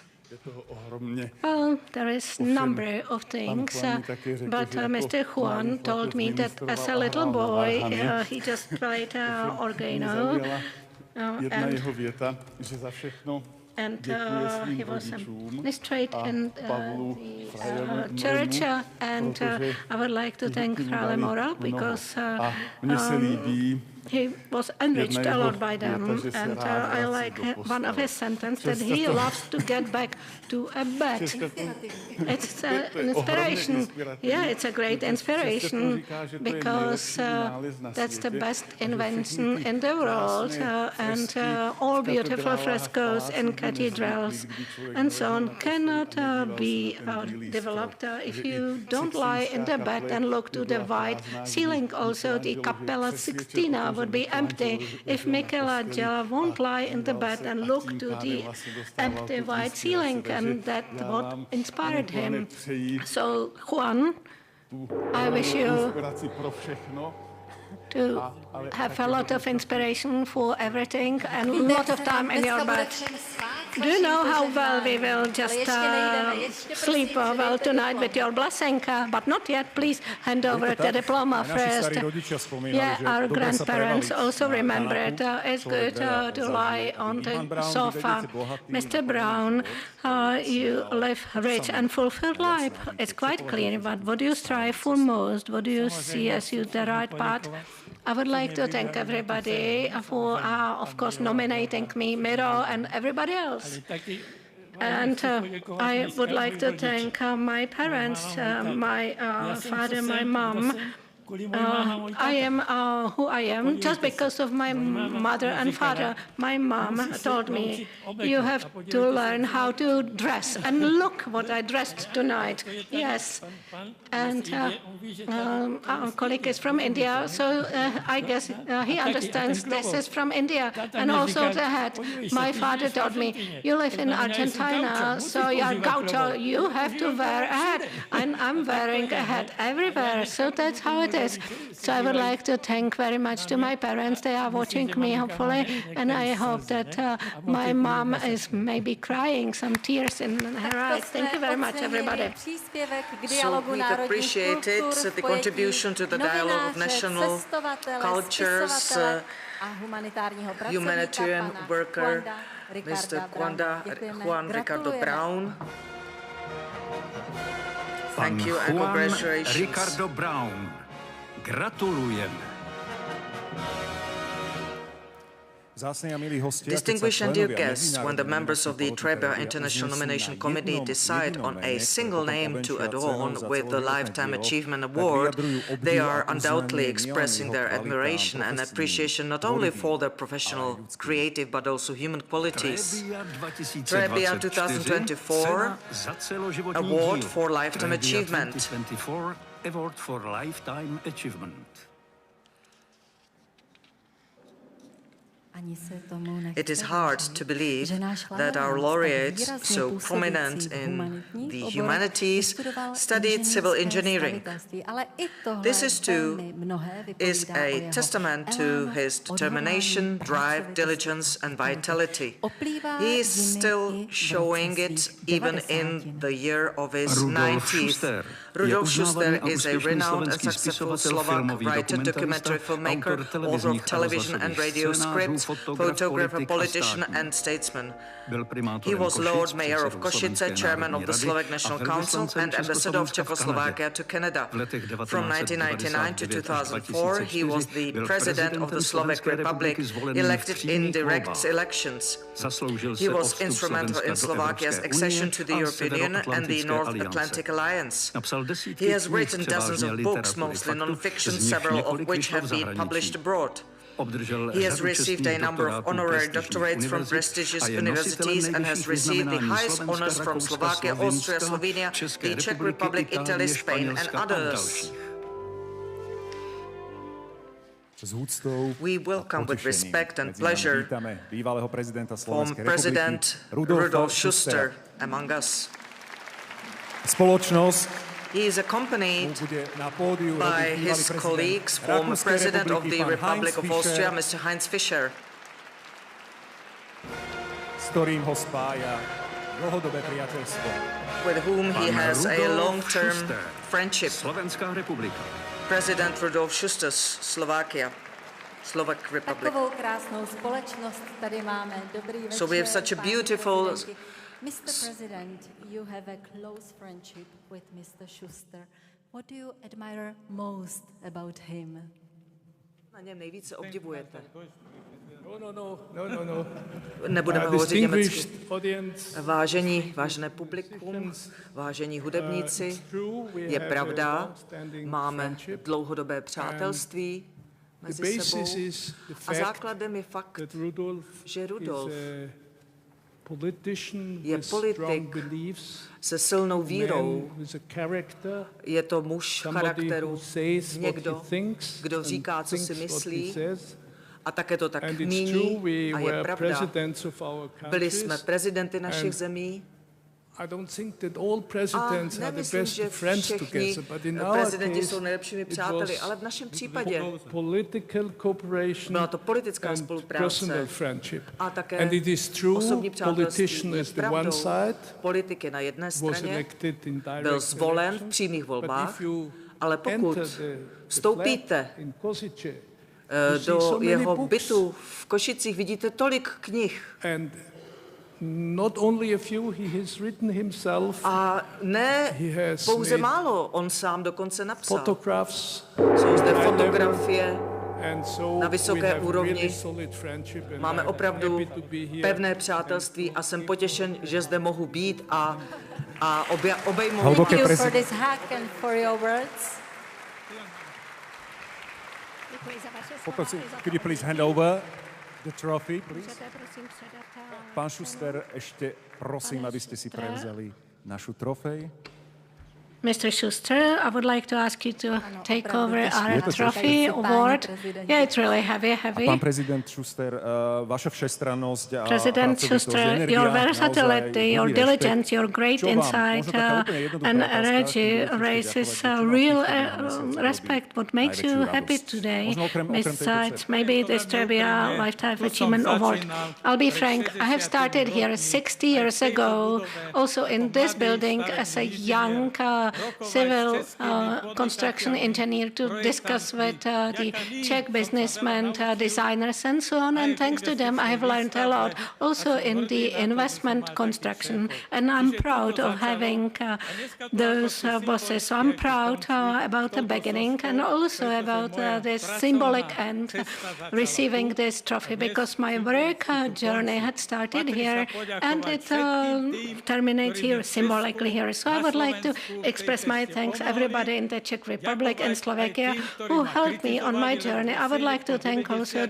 Well, there is a number of things, but Mr. Juan told me that as a little boy, he just played organo, and he was administrated in the church, and I would like to thank Frale Mora because he was enriched a lot by them, and I like one of his sentences that he loves to get back to a bed. It's an inspiration. Yeah, it's a great inspiration because that's the best invention in the world, and all beautiful frescoes in cathedrals and so on cannot be developed if you don't lie in the bed and look to the white ceiling. Also, the Cappella Sixtina would be empty if Michelangelo won't lie in the bed and look to the empty white ceiling, and that's what inspired him. So, Juan, I wish you to have a lot of inspiration for everything and a lot of time in your bed. Do you know how well we will just sleep well tonight with your blessing? But not yet. Please hand over the diploma first. Yeah, our grandparents also remember it. It's good to lie on the sofa. Mr. Brown, you live rich and fulfilled life. It's quite clear, but what do you strive for most? What do you see as the right path? I would like to thank everybody for, of course, nominating me, Miro, and everybody else. And I would like to thank my parents, my father, my mom. I am who I am just because of my mother and father. My mom told me, you have to learn how to dress. And look what I dressed tonight. Yes. And our colleague is from India, so I guess he understands this is from India. And also the hat. My father told me, you live in Argentina, so you're gaucho, you have to wear a hat. And I'm wearing a hat everywhere, so that's how it is. So I would like to thank very much to my parents. They are watching me, hopefully, and I hope that my mom is maybe crying some tears in her eyes. Thank you very much, everybody. So we appreciated the contribution to the dialogue of national cultures, humanitarian worker, Mr. Juan Ricardo Brown. Thank you and congratulations. Ricardo Brown. Gratulujeme. Distinguished and dear guests, when the members of the Trebbia International Nomination Committee decide on a single name to adorn with the Lifetime Achievement Award, they are undoubtedly expressing their admiration and appreciation not only for their professional, creative, but also human qualities. Trebbia 2024 Award for Lifetime Achievement. Award for Lifetime Achievement. It is hard to believe that our laureates, so prominent in the humanities, studied civil engineering. This is a testament to his determination, drive, diligence, and vitality. He is still showing it even in the year of his 90th. Rudolf Schuster is a renowned and successful Slovak writer, documentary filmmaker, author of television and radio scripts, photographer, politician and statesman. He was Lord Mayor of Košice, chairman of the Slovak National Council and ambassador of Czechoslovakia to Canada. From 1999 to 2004, he was the president of the Slovak Republic, elected in direct elections. He was instrumental in Slovakia's accession to the European Union and the North Atlantic Alliance. He has written dozens of books, mostly non-fiction, several of which have been published abroad. He has received a number of honorary doctorates from prestigious universities and has received the highest honors from Slovakia, Austria, Slovenia, the Czech Republic, Italy, Spain and others. We welcome with respect and pleasure former President Rudolf Schuster among us. He is accompanied by his colleagues, former President of the Republic of Austria, Mr. Heinz Fischer, with whom he has a long-term friendship. President Rudolf Schuster, Slovakia, Slovak Republic. So we have such a beautiful... Mr. President, you have a close friendship with Mr. Schuster. What do you admire most about him? Na něm nejvíce obdivujete? No. Nebudeme hovořit německy. Vážené publikum, vážení hudebníci, je pravda, máme dlouhodobé přátelství mezi sebou a základem je fakt, že Rudolf je politik se silnou vírou. Je to muž charakteru, někdo, kdo říká, co si myslí, a také to tak míní a je pravda. Byli jsme prezidenty našich zemí a nemyslím, že všichni prezidenti jsou nejlepšími přáteli, ale v našem případě byla to politická spolupráce a také osobní přátelství. Je pravdou, politik je na jedné straně, byl zvolen v přímých volbách, ale pokud vstoupíte do jeho bytu v Košicích, vidíte tolik knih. A ne pouze málo, on sám dokonce napsal. Jsou zde fotografie na vysoké úrovni. Máme opravdu pevné přátelství a jsem potěšen, že zde mohu být a obejmout. Thank you for this hack and for your words. Could you please hand over the trophy, please? Pán Schuster, ešte prosím, aby ste si prevzali našu trofej. Mr. Schuster, I would like to ask you to take over our trophy award. Yeah, it's really heavy. Pán prezident Schuster, vaša všestrannosť a President Schuster, your versatility, your diligence, your great insight and energy raises real respect. What makes you happy today, besides maybe this Trebbia Lifetime Achievement Award? I'll be frank, I have started here 60 years ago, also in this building as a young civil construction engineer to discuss with the Czech businessmen, designers and so on. And thanks to them, I have learned a lot also in the investment construction. And I'm proud of having those bosses. So I'm proud about the beginning and also about this symbolic end, receiving this trophy, because my work journey had started here and it terminates here, symbolically here. So I would like to express my thanks everybody in the Czech Republic and Slovakia who helped me on my journey. I would like to thank also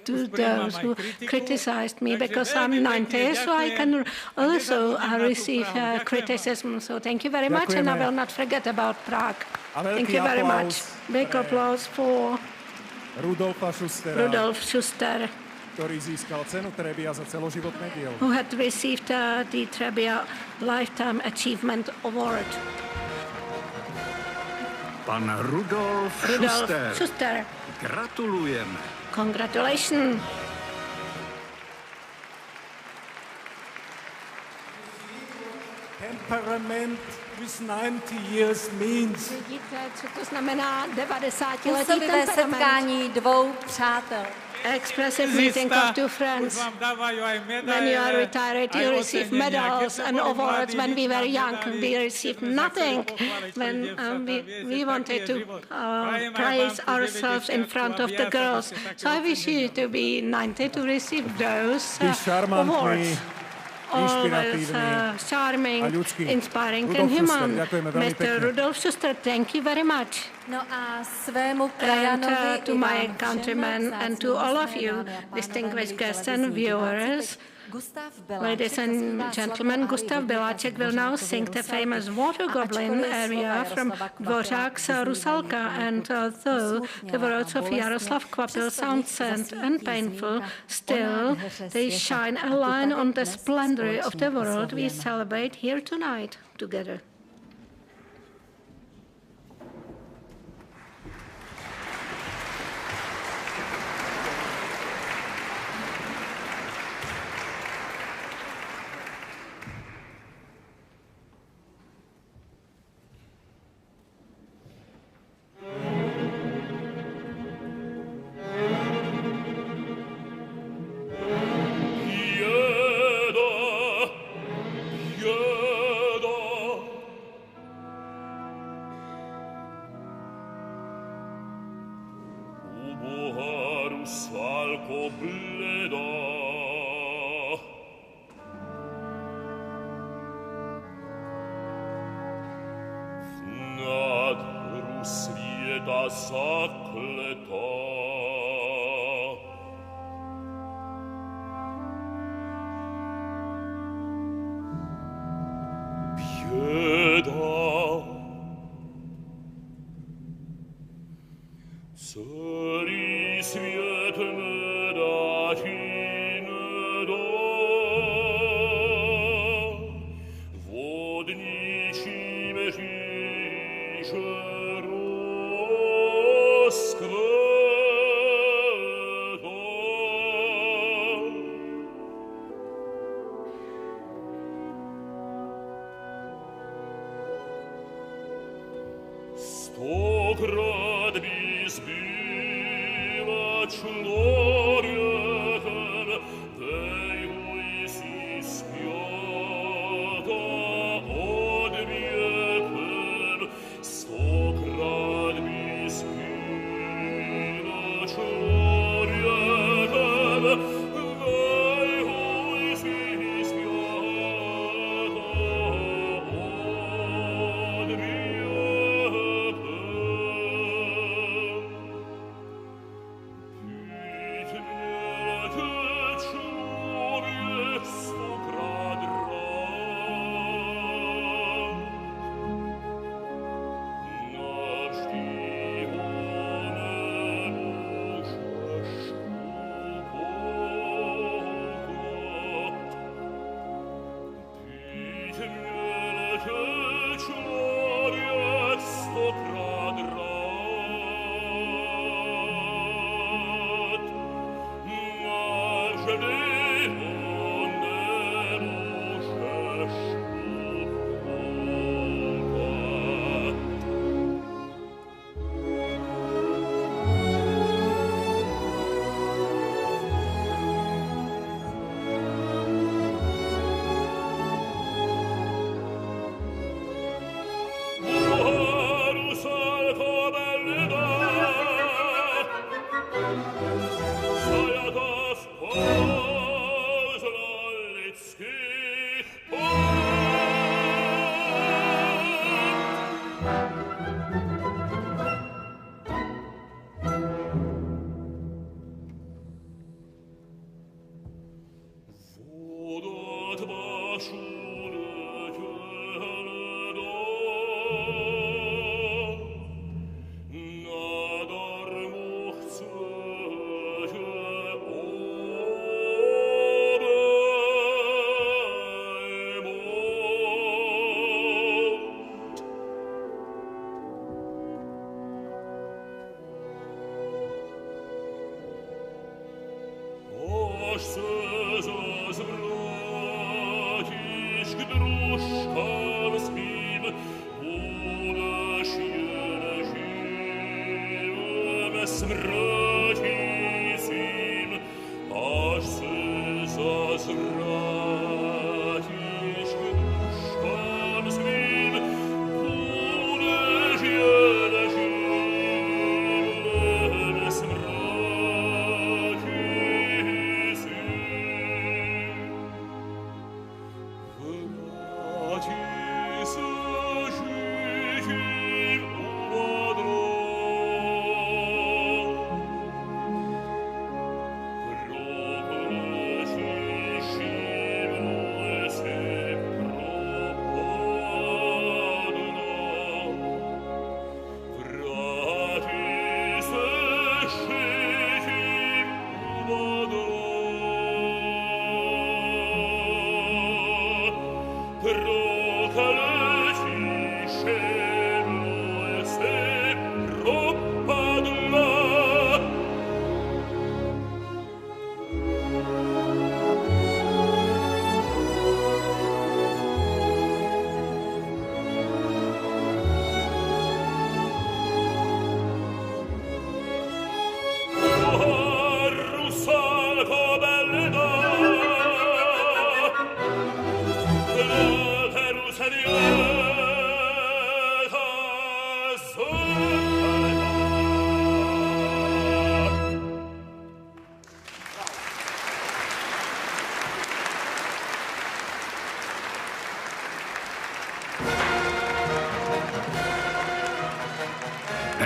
to those who criticized me, because I'm 90, so I can also receive criticism. So thank you very much, and I will not forget about Prague. Thank you very much. Big applause for Rudolf Schuster, ktorý získal cenu Trebbia za celoživotné dielo. Who had received the Trebbia Lifetime Achievement Award. Pan Rudolf Schuster. Gratulujeme. Congratulations. Temperament with 90 years means. Vidíte, co to znamená 90-letý Působivé temperament? setkání dvou přátel. Expressive meeting of two friends. When you are retired, you receive medals and awards. When we were young, we received nothing. When we wanted to praise ourselves in front of the girls. So I wish you to be 90 to receive those awards. Always charming, inspiring and human. Mr. Rudolf Schuster, thank you very much. No a svému krajanovi And to my countrymen and to all of you, distinguished guests and viewers, ladies and gentlemen, Gustav Beláček will now sing the famous Water Goblin aria from Dvořák's Rusalka. And though the words of Jaroslav Kvapil sound sad and painful, still they shine a line on the splendor of the world we celebrate here tonight together.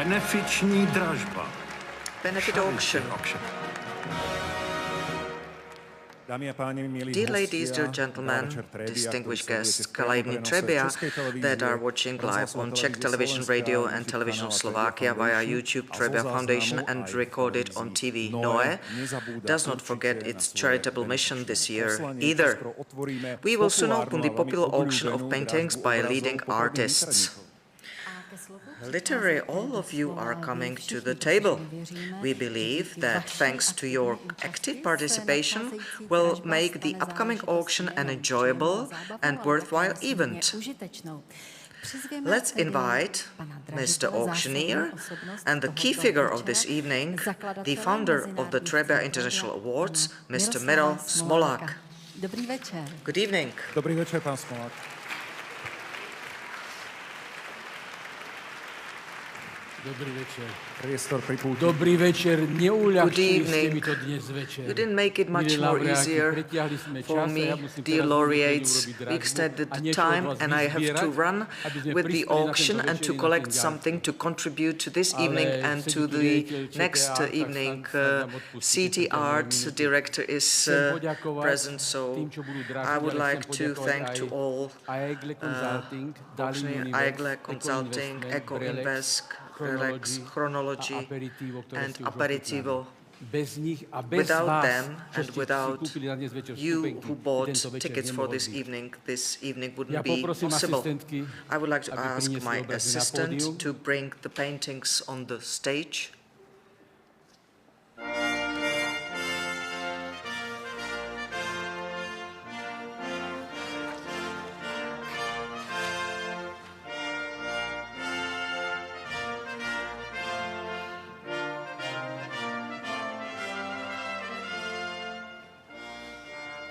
Benefiční dražba. Benefit auction. Dámy a páni, milí Dear hostia, ladies, dear gentlemen, distinguished guests, Kalajny Trebbia that are watching live on Czech television, radio and television Slovakia via YouTube Trebbia Foundation and recorded on TV Noe, does not forget its charitable mission this year either. We will soon open the popular auction of paintings by leading artists. Literally, all of you are coming to the table. We believe that thanks to your active participation, will make the upcoming auction an enjoyable and worthwhile event. Let's invite Mr. Auctioneer and the key figure of this evening, the founder of the Trebbia International Awards, Mr. Miral Smolák. Good evening. Dobrý večer, pán Smolák. Dobrý večer. Priestor pri pulti. Dobrý večer, neuľahčili ste mi to dnes večer. You didn't make it much more easier for me, dear laureates. We extended the time and I have to run with the auction and to collect something to contribute to this evening and to the next evening. CT Art director is present, so I would like to thank to all AEGLE Consulting, Eco Invest, Relax, Chronology and Aperitivo. Without them and without you who bought tickets for this evening wouldn't be possible. I would like to ask my assistant to bring the paintings on the stage.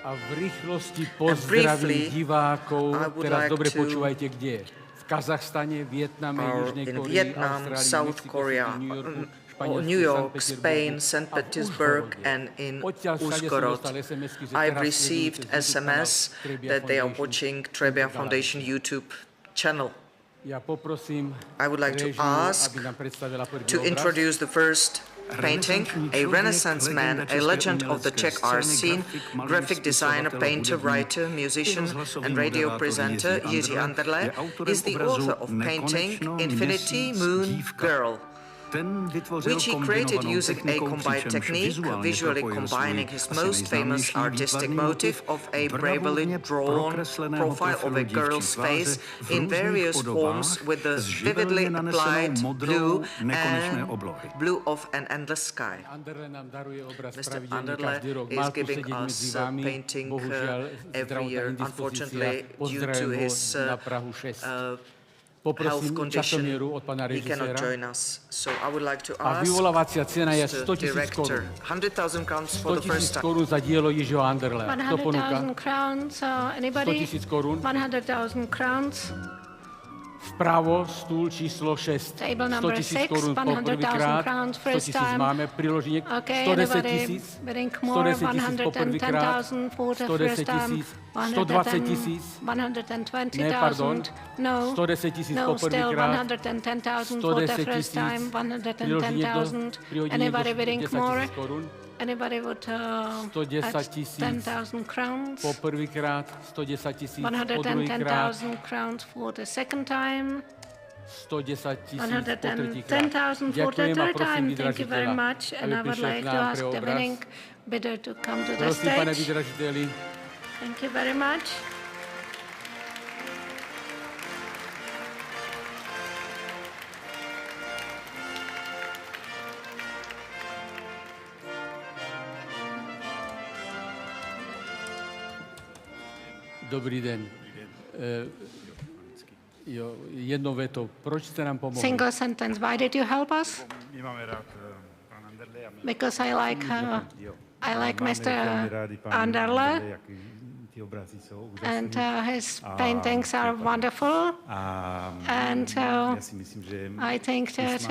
A v rýchlosti pozdravím divákov, teraz dobre počúvajte, kde. V Kazachstane, Vietname, Južnej Koreji, Austrálii, New York, Spain, St. Petersburg and in Uzhgorod. I've received SMS that they are watching Trebbia Foundation YouTube channel. I would like to ask to introduce the first painting, a Renaissance man, a legend of the Czech art scene, graphic designer, painter, writer, musician and radio presenter Jiří Anderle is the author of painting Infinity Moon Girl, which he created using a combined technique, visually combining his most famous artistic motive of a bravely drawn profile of a girl's face in various forms with the vividly applied blue of an endless sky. Mr. Anderle is giving us a painting every year. Unfortunately, due to his health condition, he cannot join us. So I would like to ask the director, 100,000 crowns for the first time. 100,000 crowns, anybody? 100,000 crowns. Vpravo stůl číslo 6. 100,000 korun poprvýkrát, 100,000 máme přiloženě, 110,000, 110,000 poprvýkrát, 110,000, 120,000, ne, pardon, 110,000 poprvýkrát, 110,000, přiloženě 110,000 korun, Anybody would add 10,000 crowns? Poprvýkrát 110,000, 110,000 crowns for the second time. 110,000 for the third time. Thank you very much. And I would like to ask the winning bidder to come to the stage. Thank you very much. Dobrý den. Jednou větou, proč jste nám pomohli? Single sentence. Why did you help us? Because I like Mr. Anderle, and his paintings are wonderful. And I think that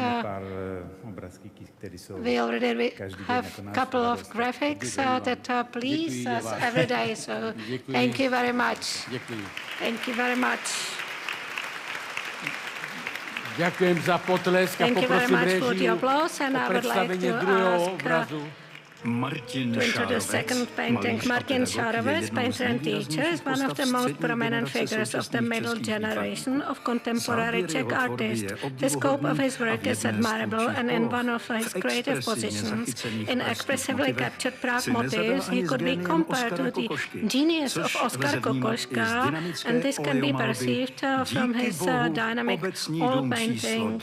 we already have a couple of graphics that please us every day. So thank you very much. Thank you very much. Ďakujem za potlesk a Thank you very poprosím much for the réžiu applause, and o I would like predstavenie to druhého ask obrazu. Martin to introduce second painting. Martin Šarovec, painter and teacher, is one of the most prominent figures of the middle generation of contemporary Czech artists. The scope of his work is admirable, and in one of his creative positions, in expressively captured Prague motifs, he could be compared to the genius of Oskar Kokoschka, and this can be perceived from his dynamic oil painting.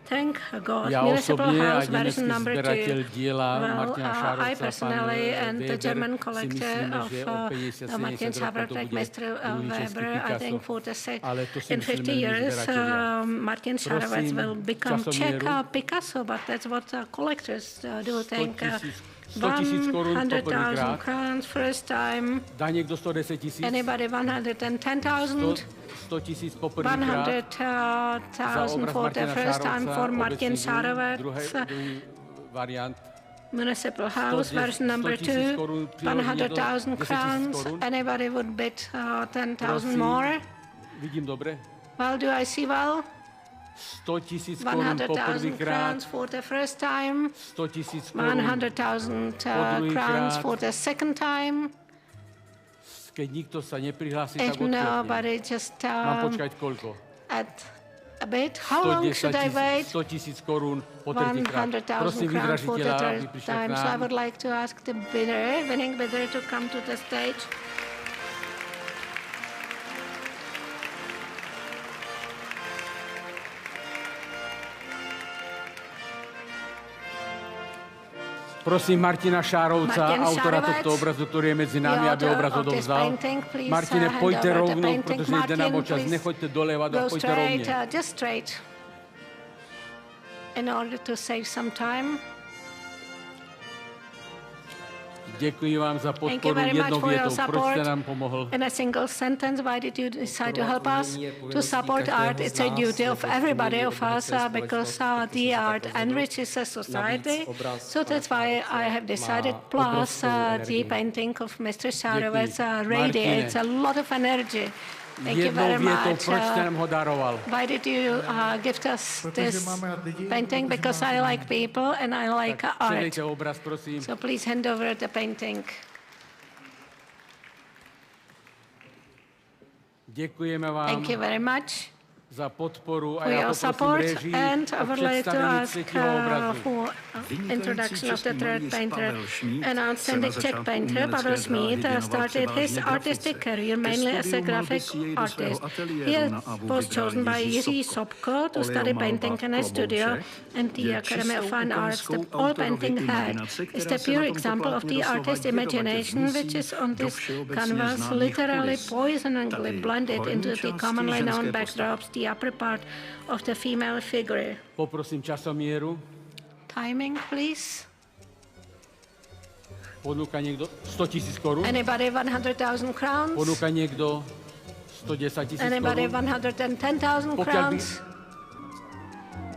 Thank God. Ja Municipal osobne House, a version nemecký number zberateľ 2. diela Well, Martina I Šárovca, personally pán and the Weber, German si collector myslíme, of že o 50-70 Martin rokov Šárovec, to like bude Mr. druhý český Weber, I Picasso. think for the Ale to si in myslíme 50 my years, zberatelia. Martin Šárovec Prosím, will become Czech časomieru. Picasso, but that's what collectors do think. 100 000 korún 100,000 poprvýkrát. crowns first time. Dá niekto 110 000? Anybody 110,000? 100 000 poprvýkrát. 100,000 for the first time for Martin Šárovec. Druhý variant. Municipal House, version number 2, 100,000 crowns. Anybody would bid 10,000 more? Vidím dobre? Well, do I see well? 100 000 korún 100,000 poprvýkrát. crowns for the first time. 100 000 korún 100,000 crowns for the second time. Keď nikto sa neprihlási, If tak odklepnem. nobody just Mám počkať koľko? add a bit. How long should I wait? 100 000 korún po tretíkrát. 100,000 Prosím crowns for the vydražiteľa, aby third prišiel k time. So I nám. would like to ask the winning bidder, to come to the stage. Prosím Martina Šárovca, Martin autora Šárovec, tohto obrazu, ktorý je medzi nami, aby author obraz of this odovzdal. painting, please, Martine, hand poďte over the rovno, painting. pretože ide nám o Martin, čas. please Nechoďte doleva, go poďte straight, rovne. just straight. In order to save some time. Ďakujem vám za Thank you podporu very much jednou for your vietou. Proč support. ste nám pomohol? In a single sentence, why did you decide to help us? To support art, it's a duty of everybody of us because the art enriches a society. So that's why I have decided. Plus, the painting of Mr. Šárovec radiates a lot of energy. Thank you Jednou very vietou, much. proč ste nám ho daroval? Why did you gift us this painting? Because I like people and I like art. Předejte obraz, prosím. So please hand over the painting. Ďakujeme vám Thank you very much za podporu a for ja your poprosím support, réžii and I o would like to predstavenie ask tretieho obrazu. for introduction of the third painter. An outstanding Czech painter, Pavel Schmid, started his artistic career mainly as a graphic artist. He was chosen by Jiří Sobko to study painting in a studio and the Academy of Fine Arts. The oil painting head is the pure example of the artist's imagination, which is on this canvas literally poisoningly blended into the commonly known backdrops, the upper part of the female figure. Poprosím časomieru. Timing, please. Ponúka niekto 100 000 korún? Anybody 100,000 crowns? Ponúka niekto 110 000 Anybody korún? 110,000 Pokiaľ by crowns?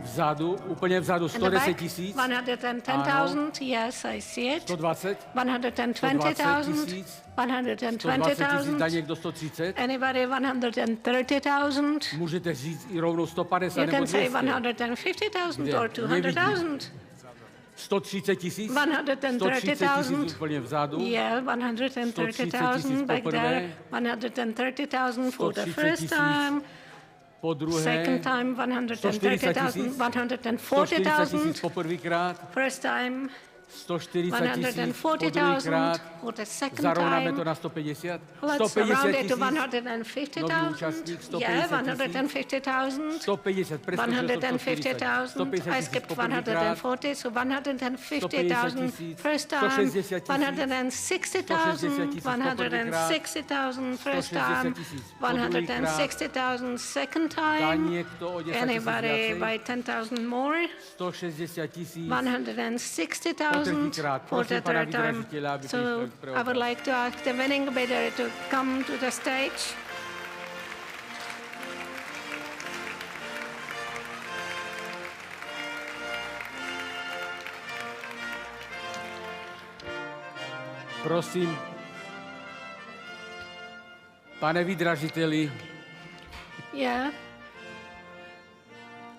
vzadu, úplne vzadu In the back, 110 000. 110,000, yes, I see it. 120? 120,000, 120,000. Dá niekto 130? Anybody 130,000? Môžete říct i rovnou 150 You nebo can say 200. 150,000 or 200,000. 130 000? 130,000. 130 000 úplne vzadu. Yeah, 130,000 back there. 130,000 for the 130 000 first time. Po druhé, Second time, 130,000, 140,000. poprvýkrát, First time, 140 000 po 140,000 druhýkrát, for the second zarovnáme to time. na 150. Let's round it to 150 000, nový účastník, 150,000. Yeah, 150 000, 150,000. 150, 150,000. I skipped 140, so 150,000. First time, 160,000. 160,000. First time, 160,000. Second Dá time. niekto o 10 000 Anybody viacej? by 10,000 more? 160 000. 160,000 for the Prosím pána third time. vydražiteľa, aby So prišiel pre I would obraz. like to ask the winning bidder to come to the stage. Prosím, pane vydražiteli, Yeah.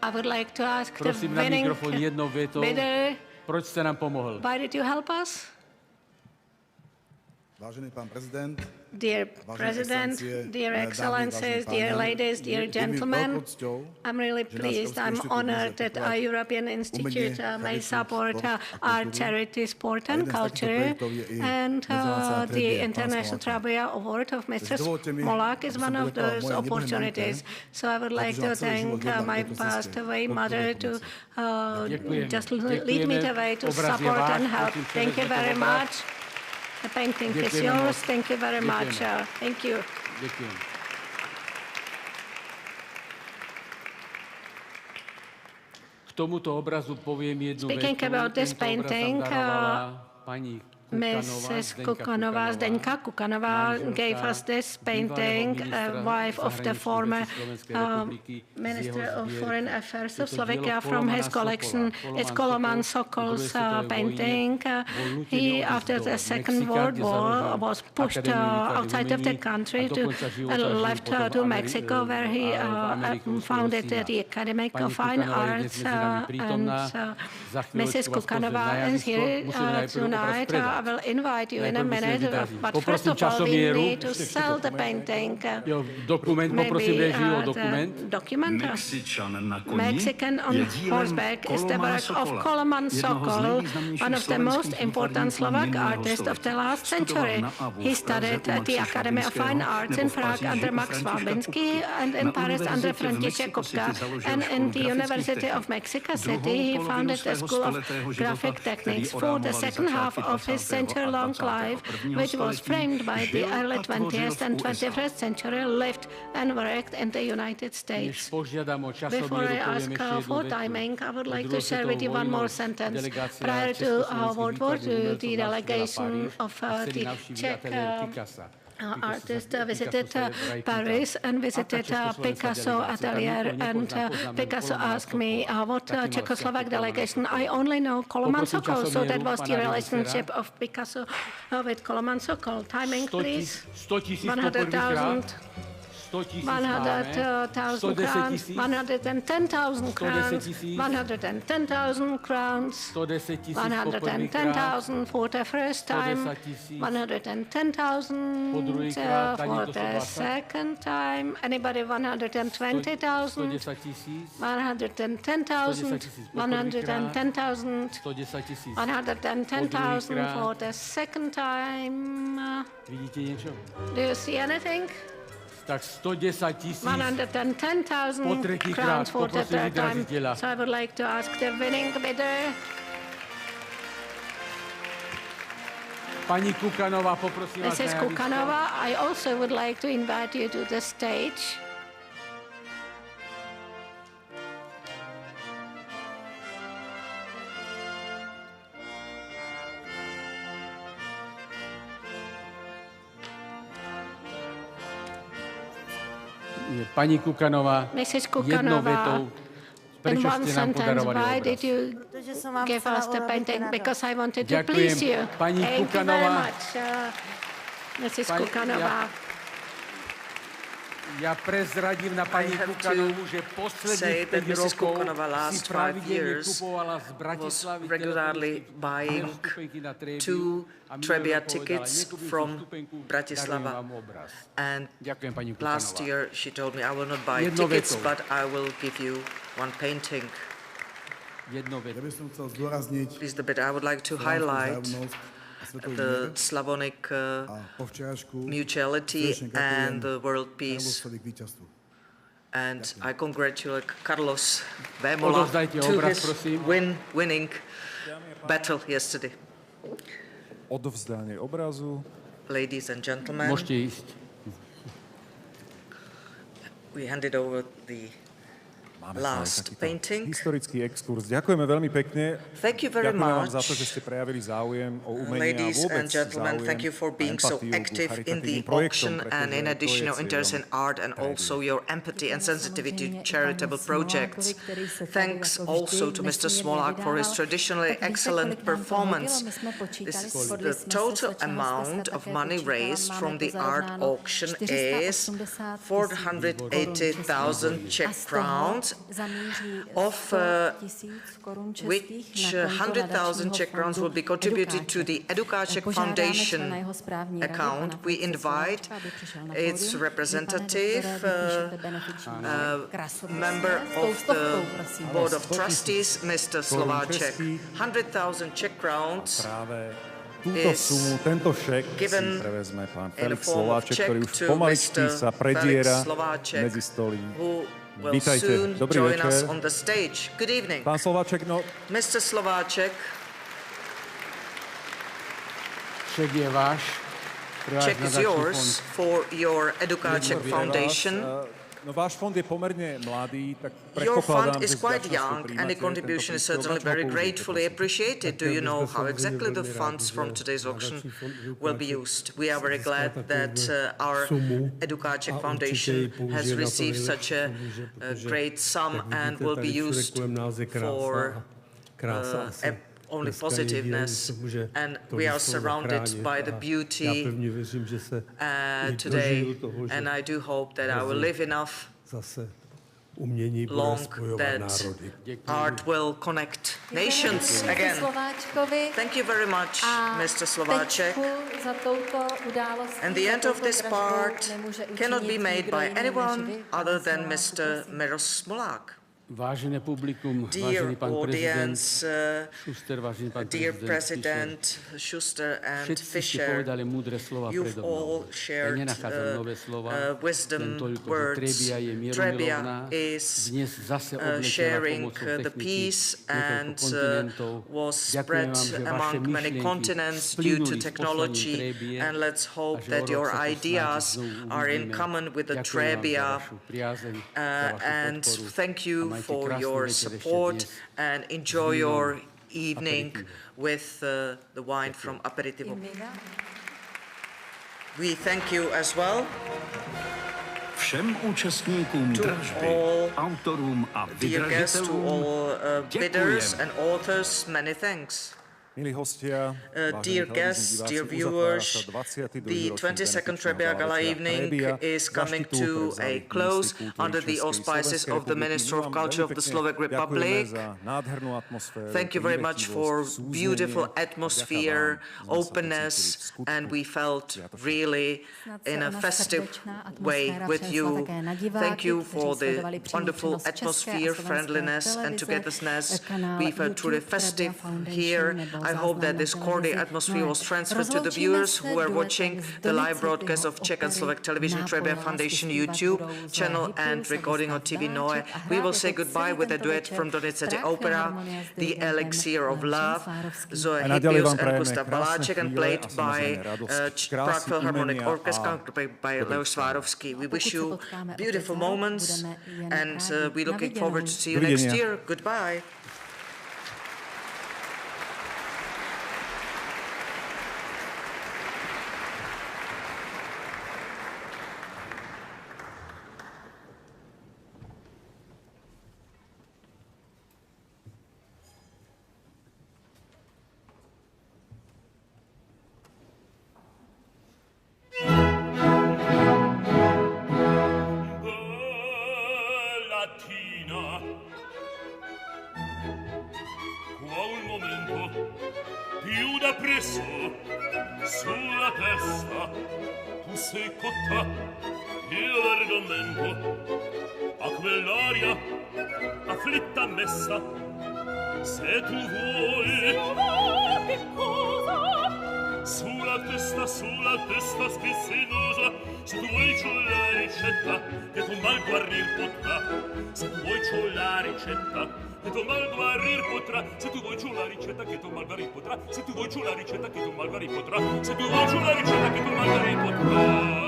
I would like to ask Prosím the na winning mikrofón jednou větou. bidder, Proč jste nám pomohl? why did you help us? Vážený pán prezident, Dear President, dear Excellencies, dear ladies, dear gentlemen, I'm really pleased, I'm honored that our European Institute may support our charity, sport and culture, and the International Trebbia Award of Mr. Smolak is one of those opportunities. So I would like to thank my passed away mother to just lead me the way to support and help. Thank you very much. The painting is yours. Thank you very much. Thank you. Děkuji. K tomuto obrazu poviem jednu větu. Speaking about this painting, paní Mrs. Kukanová, Zdeňka Kukanová gave us this painting, wife of the former Minister of Foreign Affairs of Slovakia, from his collection. It's Koloman Sokol's painting. He, after the Second World War, was pushed outside of the country and left to Mexico, where he founded the Academy of Fine Arts. And Mrs. Kukanová is here tonight. I will invite you in a minute, but first of all, we need to sell the painting. Maybe document. Mexican on horseback is the work of Koloman Sokol, one of the most important Slovak artists of the last century. He studied at the Academy of Fine Arts in Prague under Max Walbinsky and in Paris under František Kupka. And in the University of Mexico City, he founded the School of Graphic Techniques. For the second half of his century-long life, which was framed by the early 20th and 21st century, lived and worked in the United States. Before I ask for timing, I would like to share with you one more sentence. Prior to World War II, the delegation of the Czech artist visited Paris and visited Picasso atelier, and Picasso asked me what Czechoslovak delegation. I only know Koloman Sokol, so that was the relationship of Picasso with Koloman Sokol. Timing, please. 100,000. 100,000 crowns, 110,000 crowns, 110,000 crowns, 110,000 for the first time, 110,000 for the second time. Anybody 120,000? 110,000, 110,000, 110,000 for the second time. Do you see anything? Tak 110,000 crowns for the third time. So I would like to ask the winning bidder. Paní Kukanová, poprosím vás. Mrs. Kukanová, I also would like to invite you to the stage. Paní Kukanová, jednou větou, in one sentence, why did you give us the painting? Because I wanted to please you. Paní Thank Kukanová, you very much, Mrs. Kukanová. Já prezradím na paní Kukanovu, že posledních 5 rokov si pravidelně kupovala z Bratislavy regularly buying 2 Trebbia tickets from Bratislava. And last year she told me I will not buy tickets, but I will give you one painting. Please, the bit I would like to highlight the Slavonic mutuality and the world peace. And I congratulate Carlos Vémola to his winning battle yesterday. Odovzdanie obrazu. Ladies and gentlemen, môžete ísť. We handed over the last painting. Historický exkurs. Ďakujeme veľmi pekne. Thank you very much. Ďakujem vám za to, že ste prejavili záujem o umenie a Ladies vôbec and gentlemen, thank you for being so active in the auction and in addition your interest in art and also your empathy and sensitivity to charitable projects. Thanks also to Mr. Smolak for his traditionally excellent performance. This is the total amount of money raised from the art auction is 480,000 Czech crowns, of which 100,000 Czech crowns will be contributed to the Edukáček Foundation account. We invite its representative, member of the Board of Trustees, Mr. Slováček. 100,000 Czech crowns is given in the form of check to Mr. Felix Slováček, who will soon join us on the stage. Good evening. Pán Slováček, Mr. Slováček, Ček je váš. check is yours for your Edukáček Foundation. Váš fond je pomerne mladý, tak Your predpokladám, fund is quite young and the contribution is certainly very gratefully appreciated. Do you know how exactly the funds from today's auction will be used? We are very glad that our Edukáček Foundation has received such a great sum and will be used for only positiveness, and we are surrounded by the beauty today, and I do hope that I will live enough long that art will connect nations again. Thank you very much, Mr. Slováček. And the end of this part cannot be made by anyone other than Mr. Miroslav Smolák. Vážené publikum, vážený pán prezident Schuster, vážený pán prezident Fischer, and všetci ste Fischer, povedali múdre slova predo mnou. Ja nenachádzam nové slova, len toľko, že Trebbia je mierumilovná, dnes zase obletela pomocou techniky niekoľko kontinentov. Ďakujem vám, že vaše myšlienky splynuli s poslaním Trebbie and let's hope that your ideas are in common with the Trebbia, and thank you for your support and enjoy your evening with the wine from Aperitivo. We thank you as well. Všem účastníkům dražby, autorům a vydržitelům bidders and authors, many thanks. milí hostia, dear guests, dear viewers, the 22nd Trebbia Gala evening is coming to a close under the auspices of the Minister of Culture of the Slovak Republic. Thank you very much for beautiful atmosphere, openness, and we felt really in a festive way with you. Thank you for the wonderful atmosphere, friendliness, and togetherness. We felt truly festive here. I hope that this cordial atmosphere was transferred to the viewers who are watching the live broadcast of Czech and Slovak television Trebbia Foundation YouTube channel and recording on TV Noe. We will say goodbye with a duet from Donizetti Opera, The Elixir of Love, Zoe Hippius and Gustav Baláček, and played by Prague Philharmonic Orchestra by Leo Svárovský. We wish you beautiful moments, and we're looking forward to see you next year. Goodbye. Sulla testa tu sei cotta, io l'argomento a quell'aria afflitta messa. Se tu vuoi che cosa? Sulla testa schizzinosa. Se tu vuoi c'ho la ricetta che tu mal guarir potrà. Se tu vuoi c'ho la ricetta che tu mal guarir potrà. Se tu vuoi c'ho la ricetta che tu mal guarir potrà. Se tu vuoi c'ho la ricetta che tu mal guarir potrà. Se tu vuoi c'ho la ricetta che tu mal guarir potrà.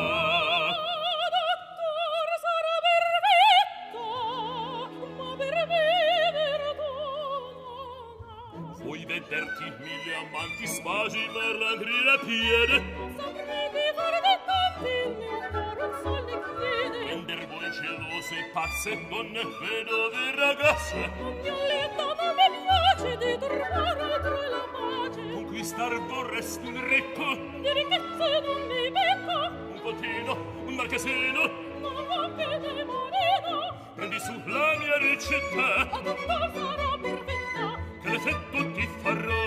Vederti mille amanti spasi per l'andrire a piede. Saprete fare dei tanti, il mio cuore un sol ne chiede. Prender voi gelose, pazze, donne, vedove, ragazze. Non mi alletta, ma mi piace di trovare tra la pace. Conquistar vorresti un ricco, di ricchezze non mi becco. Un contino, un marchesino, non anche demorino. prendi su la mia ricetta, sarà perfetta, che l'effetto ti farà.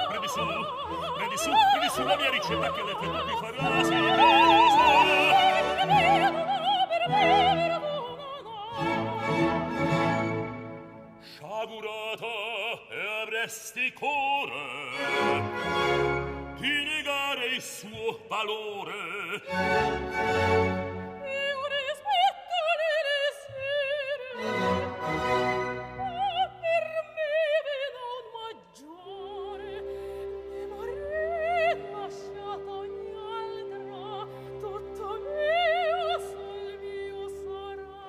Prendi su la mia ricetta, che l'effetto ti farà. Sì, sciagurata e avresti core di negare il suo valore. io rispetto le desire, ma per me ve non maggiore, ne morrei lasciata ogni altra, tutto mio sol mio sarà.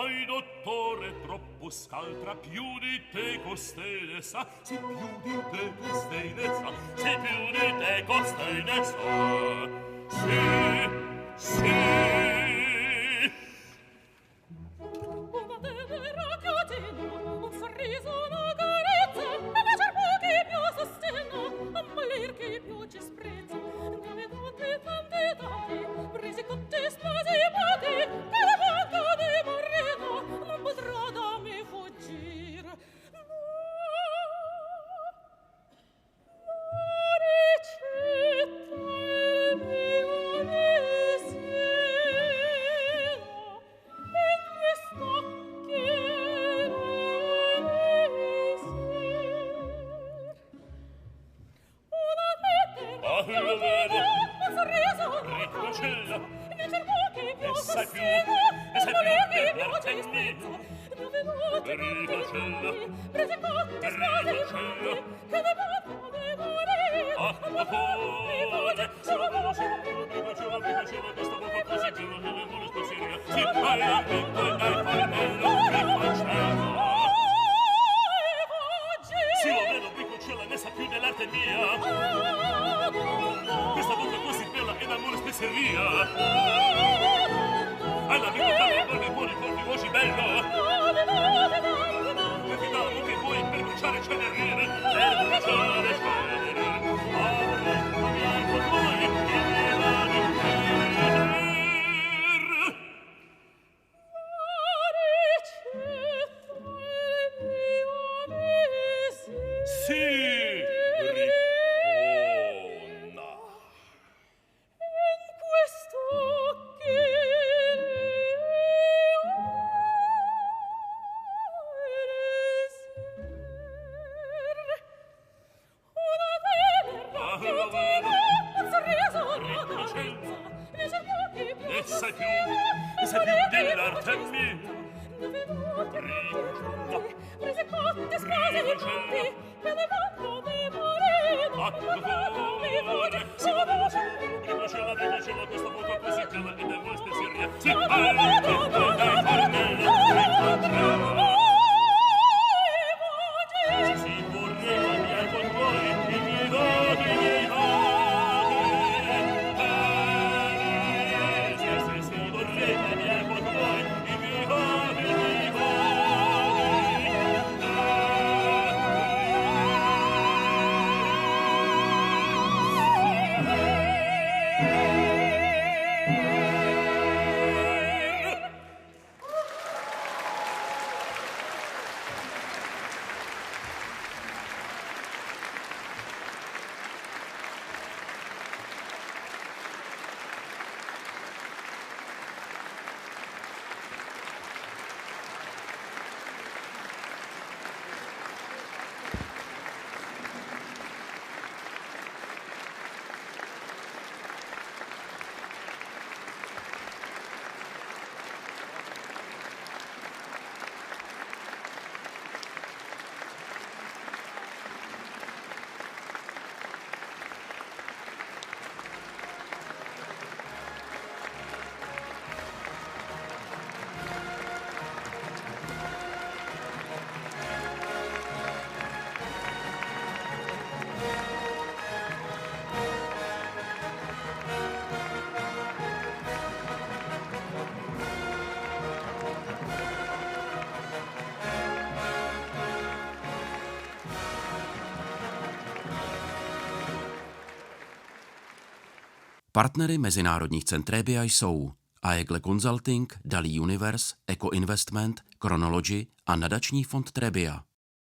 Ai dottore troppo scaltra, più di te costei ne sa, sì più di te costei ne sa, sì più di te costei ne sa. Sì, una tenera catena, un sorriso, una carezza, e baciar pochi più sostenna, ammalir chi più ci sprezza. Dove tanti, presi con te spasipati, che la manca di morrena non potrà da me fuggir. Ricetta è mio mistero, in questo chiede ah, lo vedo. un sorriso, Riccocella, ne cerco chi più e sai più, sostiene, e sai ammalir più, chi per più ci te sprezza. Dove tutti Riccocella, presi con te spasipati, che ne potrà di morire, ah, ma mi fugge, solo Ricocella, questa bocca così che non ne vuole spasire. Sì, vai al vento e dai fardello, Riccocella. Sì, lo vedo, Riccocella, ne sa più dell'arte mia. Questa bocca così bella e d'amore spezzeria. Alla vita caldo nei buoni colpi voci bello. E fidavo che vuoi per bruciare cenerine, per bruciare cenerine. Avrei con voi il mio mani per. Sì, Riccona. in questo Ne sai più dell'arte mia. Riccona. prese cotte spasipati, che ne vanno di morire, ma mi fugge, solo Riccocella, questa bocca così bella e d'amore spezzeria. Sì, vai al vento e dai fardello, Riccocella. Sì, sì, vorrei cambiare con voi i miei voti, i miei voti. Sì, vorrei cambiare con voi i miei voti, i miei voti. Partnery mezinárodních cen Trebbia jsou AEGLE Consulting, Dali Universe, Eco Investment, Chronology a nadační fond Trebbia.